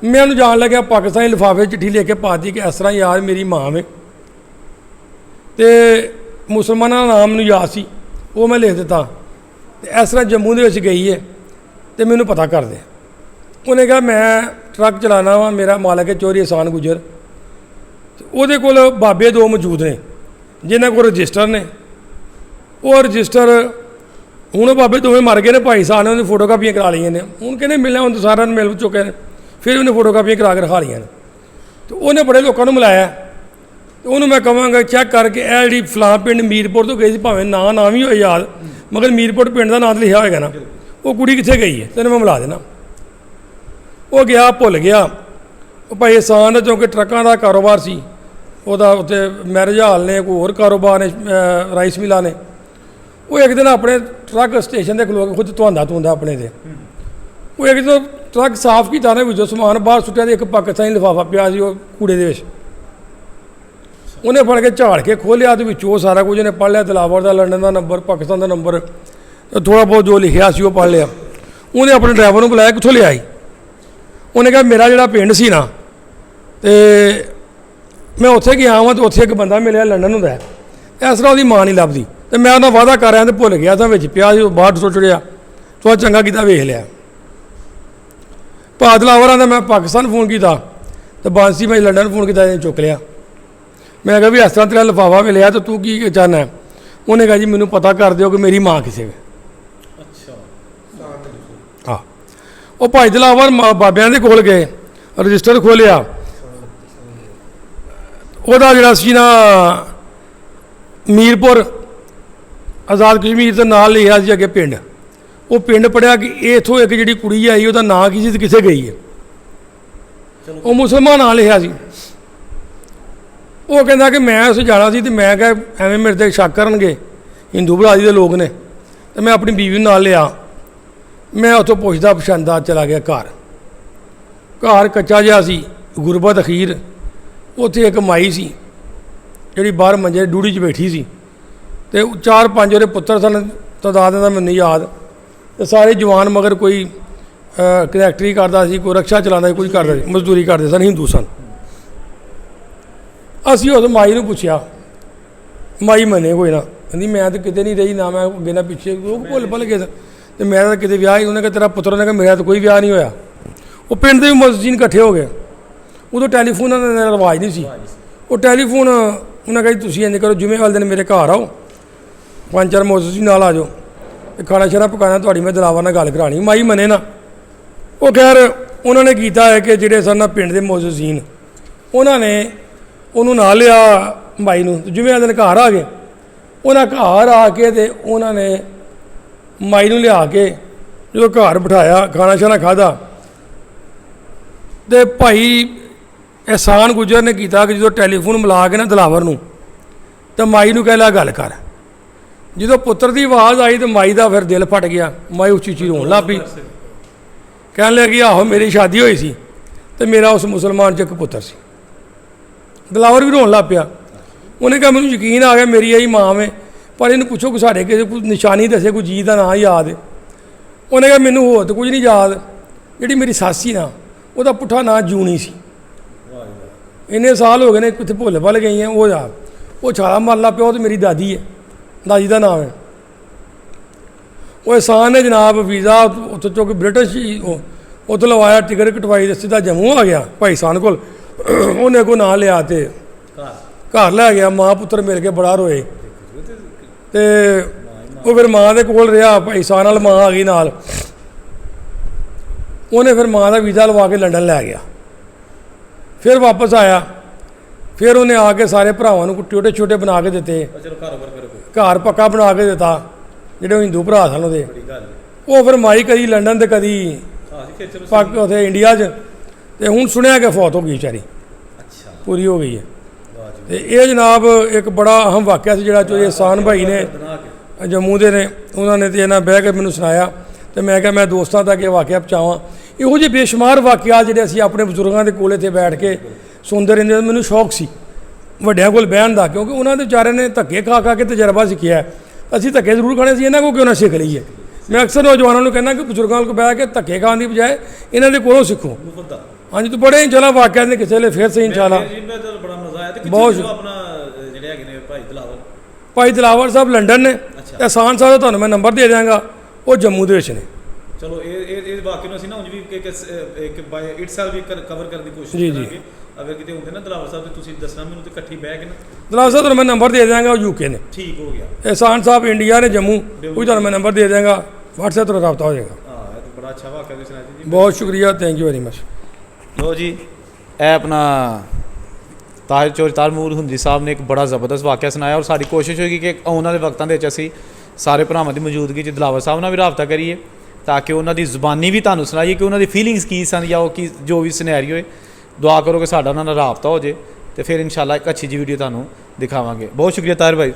ਮੈਂ ਉਹਨੂੰ ਜਾਣ ਲੱਗਿਆ, ਪਾਕਿਸਤਾਨੀ ਲਿਫਾਫੇ ਚਿੱਠੀ ਲੈ ਕੇ ਪਾ ਦਿੱਤੀ ਕਿ ਇਸ ਤਰ੍ਹਾਂ ਯਾਰ ਮੇਰੀ ਮਾਂ ਵੇ, ਤੇ ਮੁਸਲਮਾਨਾਂ ਦਾ ਨਾਮ ਮੈਨੂੰ ਯਾਦ ਸੀ, ਉਹ ਮੈਂ ਲਿਖ ਦਿੱਤਾ, ਤੇ ਇਸ ਤਰ੍ਹਾਂ ਜੰਮੂ ਦੇ ਵਿੱਚ ਗਈ ਹੈ ਤੇ ਮੈਨੂੰ ਪਤਾ ਕਰ ਦੇ। ਉਹਨੇ ਕਿਹਾ ਮੈਂ ਟਰੱਕ ਚਲਾਉਣਾ ਵਾ, ਮੇਰਾ ਮਾਲਕ ਹੈ ਚੌਧਰੀ ਅਹਿਸਾਨ ਗੁੱਜਰ, ਉਹਦੇ ਕੋਲ ਬਾਬੇ ਦੋ ਮੌਜੂਦ ਨੇ ਜਿਨ੍ਹਾਂ ਕੋਲ ਰਜਿਸਟਰ ਨੇ। ਉਹ ਰਜਿਸਟਰ ਹੁਣ ਉਹ ਬਾਬੇ ਦੋਵੇਂ ਮਰ ਗਏ ਨੇ, ਭਾਈ ਸਾਹਿਬ ਨੇ ਉਹਦੀ ਫੋਟੋ ਕਾਪੀਆਂ ਕਰਾ ਲਈਆਂ ਨੇ। ਹੁਣ ਕਹਿੰਦੇ ਮਿਲਣਾ, ਹੁਣ ਤਾਂ ਸਾਰਿਆਂ ਨੂੰ ਮਿਲ ਚੁੱਕੇ ਨੇ, ਫਿਰ ਉਹਨੇ ਫੋਟੋ ਕਾਪੀਆਂ ਕਰਾ ਕੇ ਰਖਾ ਲਈਆਂ ਨੇ। ਤੇ ਉਹਨੇ ਬੜੇ ਲੋਕਾਂ ਨੂੰ ਮਿਲਾਇਆ, ਤੇ ਉਹਨੂੰ ਮੈਂ ਕਹਾਂਗਾ ਚੈੱਕ ਕਰਕੇ ਇਹ ਜਿਹੜੀ ਫਲਾਂ ਪਿੰਡ ਮੀਰਪੁਰ ਤੋਂ ਗਈ ਸੀ, ਭਾਵੇਂ ਨਾ ਵੀ ਹੋਏ ਯਾਦ, ਮਗਰ ਮੀਰਪੁਰ ਪਿੰਡ ਦਾ ਨਾਂ ਤਾਂ ਲਿਖਿਆ ਹੋਏਗਾ ਨਾ, ਉਹ ਕੁੜੀ ਕਿੱਥੇ ਗਈ ਹੈ ਤੈਨੂੰ ਮੈਂ ਮਿਲਾ ਦੇਣਾ। ਉਹ ਗਿਆ, ਭੁੱਲ ਗਿਆ। ਉਹ ਭਾਈ ਅਹਿਸਾਨ ਦਾ ਚੌਂਕੇ ਟਰੱਕਾਂ ਦਾ ਕਾਰੋਬਾਰ ਸੀ ਉਹਦਾ, ਉੱਥੇ ਮੈਰਿਜ ਹਾਲ ਨੇ, ਕੋਈ ਹੋਰ ਕਾਰੋਬਾਰ ਨੇ, ਰਾਈਸ ਮਿਲਾਂ ਨੇ। ਉਹ ਇੱਕ ਦਿਨ ਆਪਣੇ ਟਰੱਕ ਸਟੇਸ਼ਨ 'ਤੇ ਖਲੋ ਕੇ ਖੁਦ ਧੁੰਦਾ ਆਪਣੇ 'ਤੇ, ਉਹ ਇੱਕ ਦਿਨ ਟਰੱਕ ਸਾਫ਼ ਕੀਤਾ ਨੇ, ਵਿੱਚੋਂ ਸਮਾਨ ਬਾਹਰ ਸੁੱਟਿਆ, ਤੇ ਇੱਕ ਪਾਕਿਸਤਾਨੀ ਲਿਫਾਫਾ ਪਿਆ ਸੀ ਉਹ ਕੂੜੇ ਦੇ ਵਿੱਚ। ਉਹਨੇ ਫੜ ਕੇ ਝਾੜ ਕੇ ਖੋਲ੍ਹਿਆ, ਤੇ ਵਿੱਚੋਂ ਉਹ ਸਾਰਾ ਕੁਝ ਉਹਨੇ ਪੜ੍ਹ ਲਿਆ, ਦਿਲਾਵਰ ਦਾ ਲੰਡਨ ਦਾ ਨੰਬਰ, ਪਾਕਿਸਤਾਨ ਦਾ ਨੰਬਰ, ਥੋੜ੍ਹਾ ਬਹੁਤ ਜੋ ਲਿਖਿਆ ਸੀ ਉਹ ਪੜ੍ਹ ਲਿਆ। ਉਹਨੇ ਆਪਣੇ ਡਰਾਈਵਰ ਨੂੰ ਬੁਲਾਇਆ, ਕਿੱਥੋਂ ਲਿਆਈ? ਉਹਨੇ ਕਿਹਾ ਮੇਰਾ ਜਿਹੜਾ ਪਿੰਡ ਸੀ ਨਾ, ਤੇ ਮੈਂ ਉੱਥੇ ਗਿਆ ਵਾਂ, ਤੇ ਉੱਥੇ ਇੱਕ ਬੰਦਾ ਮਿਲਿਆ ਲੰਡਨ ਹੁੰਦਾ ਹੈ, ਇਸ ਤਰ੍ਹਾਂ ਉਹਦੀ ਮਾਂ ਨਹੀਂ ਲੱਭਦੀ, ਤੇ ਮੈਂ ਉਹਦਾ ਵਾਅਦਾ ਕਰ ਰਿਹਾ ਤੇ ਭੁੱਲ ਗਿਆ ਤਾਂ ਵਿੱਚ ਪਿਆ ਸੀ, ਉਹ ਬਾਹਰ ਸੁੱਟ ਚੜਿਆ। ਤੂੰ ਚੰਗਾ ਕੀਤਾ ਵੇਖ ਲਿਆ। ਦਿਲਾਵਰਾਂ ਦਾ ਮੈਂ ਪਾਕਿਸਤਾਨ ਫੋਨ ਕੀਤਾ, ਤੇ ਬਾਂਸੀ ਮੈਂ ਲੰਡਨ ਫੋਨ ਕੀਤਾ, ਇਹਨੇ ਚੁੱਕ ਲਿਆ। ਮੈਂ ਕਿਹਾ ਵੀ ਇਸ ਤਰ੍ਹਾਂ ਤੇਰਾ ਲਿਫਾਫਾ ਮਿਲਿਆ, ਤੇ ਤੂੰ ਕੀ ਚਾਹੁੰਦਾ? ਉਹਨੇ ਕਿਹਾ ਜੀ ਮੈਨੂੰ ਪਤਾ ਕਰ ਦਿਓ ਕਿ ਮੇਰੀ ਮਾਂ ਕਿਸੇ ਵੇ। ਹਾਂ, ਉਹ ਭਾਈ ਦਿਲਾਵਰ ਬਾਬਿਆਂ ਦੇ ਕੋਲ ਗਏ, ਰਜਿਸਟਰ ਖੋਲ੍ਹਿਆ, ਉਹਦਾ ਜਿਹੜਾ ਸੀ ਨਾ ਮੀਰਪੁਰ ਆਜ਼ਾਦ ਕਸ਼ਮੀਰ ਦੇ ਨਾਲ ਲਿਖਿਆ ਸੀ ਅੱਗੇ ਪਿੰਡ। ਉਹ ਪਿੰਡ ਪੜਿਆ ਕਿ ਇੱਥੋਂ ਇੱਕ ਜਿਹੜੀ ਕੁੜੀ ਆਈ ਉਹਦਾ ਨਾਂ ਕੀ ਸੀ ਤੇ ਕਿੱਥੇ ਗਈ ਹੈ। ਉਹ ਮੁਸਲਮਾਨ ਨਾਂ ਲਿਖਿਆ ਸੀ। ਉਹ ਕਹਿੰਦਾ ਕਿ ਮੈਂ ਉਸ ਜਾਣਾ ਸੀ, ਤੇ ਮੈਂ ਕਿਹਾ ਐਵੇਂ ਮੇਰੇ 'ਤੇ ਸ਼ੱਕ ਕਰਨਗੇ, ਹਿੰਦੂ ਬਰਾਦਰੀ ਦੇ ਲੋਕ ਨੇ, ਤੇ ਮੈਂ ਆਪਣੀ ਬੀਵੀ ਨੂੰ ਨਾਲ ਲਿਆ। ਮੈਂ ਉੱਥੋਂ ਪੁੱਛਦਾ ਪਛਾਣਦਾ ਚਲਾ ਗਿਆ ਘਰ ਕੱਚਾ ਜਿਹਾ ਸੀ, ਗੁਰਬਤ ਅਖੀਰ। ਉੱਥੇ ਇੱਕ ਮਾਈ ਸੀ ਜਿਹੜੀ ਬਾਹਰ ਮੰਜੇ ਡੂੜੀ 'ਚ ਬੈਠੀ ਸੀ, ਤੇ 4-5 ਉਹਦੇ ਪੁੱਤਰ ਸਨ, ਤਾਦਾਦ ਦਾ ਮੈਨੂੰ ਨਹੀਂ ਯਾਦ, ਤੇ ਸਾਰੇ ਜਵਾਨ, ਮਗਰ ਕੋਈ ਕੰਡਕਟਰੀ ਕਰਦਾ ਸੀ, ਕੋਈ ਰਕਸ਼ਾ ਚਲਾਉਂਦਾ ਸੀ, ਕੋਈ ਕਰਦਾ ਸੀ, ਮਜ਼ਦੂਰੀ ਕਰਦੇ ਸਨ, ਹਿੰਦੂ ਸਨ। ਅਸੀਂ ਉਸ ਮਾਈ ਨੂੰ ਪੁੱਛਿਆ, ਮਾਈ ਮੰਨੇ ਕੋਈ ਨਾ, ਕਹਿੰਦੀ ਮੈਂ ਤਾਂ ਕਿਤੇ ਨਹੀਂ ਰਹੀ, ਨਾ ਮੈਂ ਅੱਗੇ ਨਾ ਪਿੱਛੇ, ਲੋਕ ਭੁੱਲ ਗਏ, ਤੇ ਮੈਂ ਤਾਂ ਕਿਤੇ ਵਿਆਹ ਹੀ। ਉਹਨੇ ਕਿਹਾ ਤੇਰਾ ਪੁੱਤਰ? ਉਹਨੇ ਕਿਹਾ ਮੇਰਾ ਤਾਂ ਕੋਈ ਵਿਆਹ ਨਹੀਂ ਹੋਇਆ। ਉਹ ਪਿੰਡ ਦੇ ਵੀ ਮਸਜਿਦ ਇਕੱਠੇ ਹੋ ਗਏ। ਉਦੋਂ ਟੈਲੀਫੋਨ ਦਾ ਰਿਵਾਜ ਨਹੀਂ ਸੀ। ਉਹ ਟੈਲੀਫੋਨ ਉਹਨਾਂ ਕਹੀ ਤੁਸੀਂ ਇੰਝ ਕਰੋ, ਜੁਮੇ ਵਾਲੇ ਦਿਨ ਮੇਰੇ ਘਰ ਆਓ, 5-4 ਮੌਜੂਦ ਨਾਲ ਆ ਜਾਓ, ਤੇ ਖਾਣਾ ਸ਼ਾਣਾ ਪਕਾਉਣਾ, ਤੁਹਾਡੀ ਮੈਂ ਦਿਲਾਵਰ ਨਾਲ ਗੱਲ ਕਰਾਉਣੀ। ਮਾਈ ਮੰਨੇ ਨਾ। ਉਹ ਖੈਰ ਉਹਨਾਂ ਨੇ ਕੀਤਾ ਹੈ ਕਿ ਜਿਹੜੇ ਸਨ ਪਿੰਡ ਦੇ ਮੌਜੂਦੀਨ, ਉਹਨਾਂ ਨੇ ਉਹਨੂੰ ਨਾਲ ਲਿਆ ਮਾਈ ਨੂੰ, ਤੇ ਜੁਮੇ ਵਾਲੇ ਦਿਨ ਘਰ ਆ ਗਏ। ਉਹਨਾਂ ਘਰ ਆ ਕੇ ਤੇ ਉਹਨਾਂ ਨੇ ਮਾਈ ਨੂੰ ਲਿਆ ਕੇ ਜਦੋਂ ਘਰ ਬਿਠਾਇਆ, ਖਾਣਾ ਸ਼ਾਣਾ ਖਾਧਾ, ਤੇ ਭਾਈ ਅਹਿਸਾਨ ਗੁੱਜਰ ਨੇ ਕੀਤਾ ਕਿ ਜਦੋਂ ਟੈਲੀਫੋਨ ਮਿਲਾ ਕੇ ਨਾ ਦਿਲਾਵਰ ਨੂੰ, ਤਾਂ ਮਾਈ ਨੂੰ ਕਹਿ ਲਿਆ ਗੱਲ ਕਰ। ਜਦੋਂ ਪੁੱਤਰ ਦੀ ਆਵਾਜ਼ ਆਈ ਤਾਂ ਮਾਈ ਦਾ ਫਿਰ ਦਿਲ ਫਟ ਗਿਆ। ਮਾਈ ਉੱਚੀ ਉੱਚੀ ਰੋਣ ਲੱਗ ਪਈ, ਕਹਿਣ ਲੱਗੀ ਆਹੋ ਮੇਰੀ ਸ਼ਾਦੀ ਹੋਈ ਸੀ, ਤੇ ਮੇਰਾ ਉਸ ਮੁਸਲਮਾਨ 'ਚ ਇੱਕ ਪੁੱਤਰ ਸੀ। ਦਿਲਾਵਰ ਵੀ ਰੋਣ ਲੱਗ ਪਿਆ। ਉਹਨੇ ਕਿਹਾ ਮੈਨੂੰ ਯਕੀਨ ਆ ਗਿਆ ਮੇਰੀ ਇਹੀ ਮਾਂ ਵੇ, ਪਰ ਇਹਨੂੰ ਪੁੱਛੋ ਕਿ ਸਾਡੇ ਕਿਸੇ ਕੋਈ ਨਿਸ਼ਾਨੀ ਦੱਸੇ, ਕੋਈ ਜੀ ਦਾ ਨਾਂ ਯਾਦ ਹੈ। ਉਹਨੇ ਕਿਹਾ ਮੈਨੂੰ ਹੋਰ ਤਾਂ ਕੁਝ ਨਹੀਂ ਯਾਦ, ਜਿਹੜੀ ਮੇਰੀ ਸੱਸ ਸੀ ਨਾ, ਉਹਦਾ ਪੁੱਠਾ ਨਾਂ ਜੂਣੀ ਸੀ। ਇੰਨੇ ਸਾਲ ਹੋ ਗਏ ਨੇ, ਕਿੱਥੇ ਭੁੱਲ ਭੱਲ ਗਈ ਹੈ ਉਹ ਯਾਦ। ਉਹ ਛਾਲਾ ਮਾਰਲਾ ਪਿਓ, ਤੇ ਮੇਰੀ ਦਾਦੀ ਹੈ, ਦਾਦੀ ਦਾ ਨਾਮ ਹੈ। ਉਹ ਅਹਿਸਾਨ ਨੇ ਜਨਾਬ ਵੀਜ਼ਾ ਉੱਥੋਂ ਚੁੱਕ ਬ੍ਰਿਟਿਸ਼ ਸੀ, ਉਹ ਉੱਥੋਂ ਲਵਾਇਆ, ਟਿਕਟ ਕਟਵਾਈ, ਤੇ ਸਿੱਧਾ ਜੰਮੂ ਆ ਗਿਆ ਭਾਈ ਸਾਹਿਬ ਕੋਲ। ਉਹਨੇ ਕੋ ਨਾਂ ਲਿਆ ਤੇ ਘਰ ਲੈ ਗਿਆ। ਮਾਂ ਪੁੱਤਰ ਮਿਲ ਕੇ ਬੜਾ ਰੋਏ, ਤੇ ਉਹ ਫਿਰ ਮਾਂ ਦੇ ਕੋਲ ਰਿਹਾ। ਭਾਈ ਸਾਹਿਬ ਨਾਲ ਮਾਂ ਆ ਗਈ ਨਾਲ। ਉਹਨੇ ਫਿਰ ਮਾਂ ਦਾ ਵੀਜ਼ਾ ਲਵਾ ਕੇ ਲੰਡਨ ਲੈ ਗਿਆ। ਫਿਰ ਵਾਪਸ ਆਇਆ, ਫਿਰ ਉਹਨੇ ਆ ਕੇ ਸਾਰੇ ਭਰਾਵਾਂ ਨੂੰ ਛੋਟੇ ਛੋਟੇ ਬਣਾ ਕੇ ਦਿੱਤੇ, ਘਰ ਪੱਕਾ ਬਣਾ ਕੇ ਦਿੱਤਾ ਜਿਹੜੇ ਹਿੰਦੂ ਭਰਾ ਸਨ ਉਹਦੇ। ਉਹ ਫਿਰ ਮਾਈ ਕਦੀ ਲੰਡਨ ਤੇ ਕਦੀ ਉੱਥੇ ਇੰਡੀਆ 'ਚ, ਤੇ ਹੁਣ ਸੁਣਿਆ ਕਿ ਫੌਤ ਹੋ ਗਈ ਵਿਚਾਰੀ, ਪੂਰੀ ਹੋ ਗਈ ਹੈ। ਤੇ ਇਹ ਜਨਾਬ ਇੱਕ ਬੜਾ ਅਹਿਮ ਵਾਕਿਆ ਸੀ ਜਿਹੜਾ ਚੋ ਅਹਿਸਾਨ ਭਾਈ ਨੇ ਜੰਮੂ ਦੇ ਨੇ, ਉਹਨਾਂ ਨੇ ਤੇ ਇਹਨਾਂ ਬਹਿ ਕੇ ਮੈਨੂੰ ਸੁਣਾਇਆ, ਤੇ ਮੈਂ ਕਿਹਾ ਮੈਂ ਦੋਸਤਾਂ ਤੱਕ ਇਹ ਵਾਕਿਆ ਪਹੁੰਚਾਵਾਂ। ਇਹੋ ਜਿਹੇ ਬੇਸ਼ੁਮਾਰ ਵਾਕਿਆ ਜਿਹੜੇ ਅਸੀਂ ਆਪਣੇ ਬਜ਼ੁਰਗਾਂ ਦੇ ਕੋਲ ਇੱਥੇ ਬੈਠ ਕੇ ਸੁਣਦੇ ਰਹਿੰਦੇ। ਮੈਨੂੰ ਸ਼ੌਕ ਸੀ ਵੱਡਿਆਂ ਕੋਲ ਬਹਿਣ ਦਾ, ਕਿਉਂਕਿ ਉਹਨਾਂ ਦੇ ਵਿਚਾਰਿਆਂ ਨੇ ਧੱਕੇ ਖਾ ਕੇ ਤਜਰਬਾ ਸਿੱਖਿਆ। ਅਸੀਂ ਧੱਕੇ ਜ਼ਰੂਰ ਖਾਣੇ ਸੀ, ਇਹਨਾਂ ਕੋਲ ਕਿਉਂ ਨਾ ਸਿੱਖ ਲਈਏ। ਮੈਂ ਅਕਸਰ ਨੌਜਵਾਨਾਂ ਨੂੰ ਕਹਿੰਦਾ ਕਿ ਬਜ਼ੁਰਗਾਂ ਕੋਲ ਬਹਿ ਕੇ ਧੱਕੇ ਖਾਣ ਦੀ ਬਜਾਏ ਇਹਨਾਂ ਦੇ ਕੋਲੋਂ ਸਿੱਖੋ। ਹਾਂਜੀ, ਤੂੰ ਬੜੇ ਇੰਸ਼ਾਅੱਲਾ ਵਾਕਿਆ ਨੇ ਕਿਸੇ ਵੇਲੇ ਫਿਰ ਸਹੀ ਇੰਸ਼ਾਅੱਲਾ। ਬਹੁਤ ਭਾਈ ਦਿਲਾਵਰ ਸਾਹਿਬ ਲੰਡਨ ਨੇ, ਅਹਿਸਾਨ ਸਾਹਿਬ ਦਾ ਤੁਹਾਨੂੰ ਮੈਂ ਨੰਬਰ ਦੇ ਦਿਆਂਗਾ, ਉਹ ਜੰਮੂ ਦੇ ਵਿੱਚ ਨੇ। ਚਲੋ ਇਹ ਵਾਕਿਆ ਨੂੰ ਅਸੀਂ ਨਾ ਉਂਝ ਵੀ ਇੱਕ ਬਾਈ ਇਟਸੈਲਫ ਵੀ ਕਵਰ ਕਰਨ ਦੀ ਕੋਸ਼ਿਸ਼ ਜੀ ਕਰਾਂਗੇ। ਅਗਰ ਕਿਤੇ ਹੁੰਦੇ ਨਾ ਦਲਾਵਰ ਸਾਹਿਬ ਤੇ ਤੁਸੀਂ ਦੱਸਣਾ ਮੈਨੂੰ ਤੇ ਇਕੱਠੀ ਬਹਿ ਕੇ ਨਾ। ਦਲਾਲ ਸਾਹਿਬ ਤੁਹਾਨੂੰ ਮੈਂ ਨੰਬਰ ਦੇ ਦਿਆਂਗਾ, ਉਹ ਯੂਕੇ ਨੇ। ਠੀਕ ਹੋ ਗਿਆ। ਇਹਸਾਨ ਸਾਹਿਬ ਇੰਡੀਆ ਨੇ ਜੰਮੂ, ਉਹ ਤੁਹਾਨੂੰ ਮੈਂ ਨੰਬਰ ਦੇ ਦਿਆਂਗਾ, WhatsApp ਤੋਂ ਰਾਬਤਾ ਹੋ ਜਾਏਗਾ। ਹਾਂ ਇਹ ਤਾਂ ਬੜਾ ਅੱਛਾ ਵਾਕਿਆ ਤੁਸੀਂ ਸੁਣਾਇਆ ਜੀ। ਬਹੁਤ ਸ਼ੁਕਰੀਆ, ਥੈਂਕ ਯੂ ਵੈਰੀ ਮਚ। ਲੋ ਜੀ, ਇਹ ਆਪਣਾ ਤਾਹਿਰ ਚੌਧਰੀ ਮੂਲ ਹੁੰਦੀ ਸਾਹਿਬ ਨੇ ਇੱਕ ਬੜਾ ਜ਼ਬਰਦਸਤ ਵਾਕਿਆ ਸੁਣਾਇਆ, ਔਰ ਸਾਡੀ ਕੋਸ਼ਿਸ਼ ਹੋਏਗੀ ਕਿ ਆਉਣ ਵਾਲੇ ਵਕਤਾਂ ਦੇ ਵਿੱਚ ਅਸੀਂ ਸਾਰੇ ਭਰਾਵਾਂ ਦੀ ਮੌਜੂਦਗੀ 'ਚ ਦਿਲਾਵਰ ਸਾਹਿਬ ਨਾਲ ਵੀ ਰਾਬਤਾ ਕਰੀਏ, ਤਾਂ ਕਿ ਉਹਨਾਂ ਦੀ ਜ਼ੁਬਾਨੀ ਵੀ ਤੁਹਾਨੂੰ ਸੁਣਾਈਏ ਕਿ ਉਹਨਾਂ ਦੀ ਫੀਲਿੰਗਸ ਕੀ ਸਨ, ਜਾਂ ਉਹ ਕੀ ਜੋ ਵੀ ਸਿਨੈਰੀਓ ਹੈ। ਦੁਆ ਕਰੋ ਕਿ ਸਾਡਾ ਉਹਨਾਂ ਨਾਲ ਰਾਬਤਾ ਹੋ ਜੇ, ਤੇ ਫਿਰ ਇਨਸ਼ਾਅੱਲਾ ਇੱਕ ਅੱਛੀ ਜਿਹੀ ਵੀਡੀਓ ਤੁਹਾਨੂੰ ਦਿਖਾਵਾਂਗੇ। ਬਹੁਤ ਸ਼ੁਕਰੀਆ ਤਾਹਿਰ ਭਾਈ।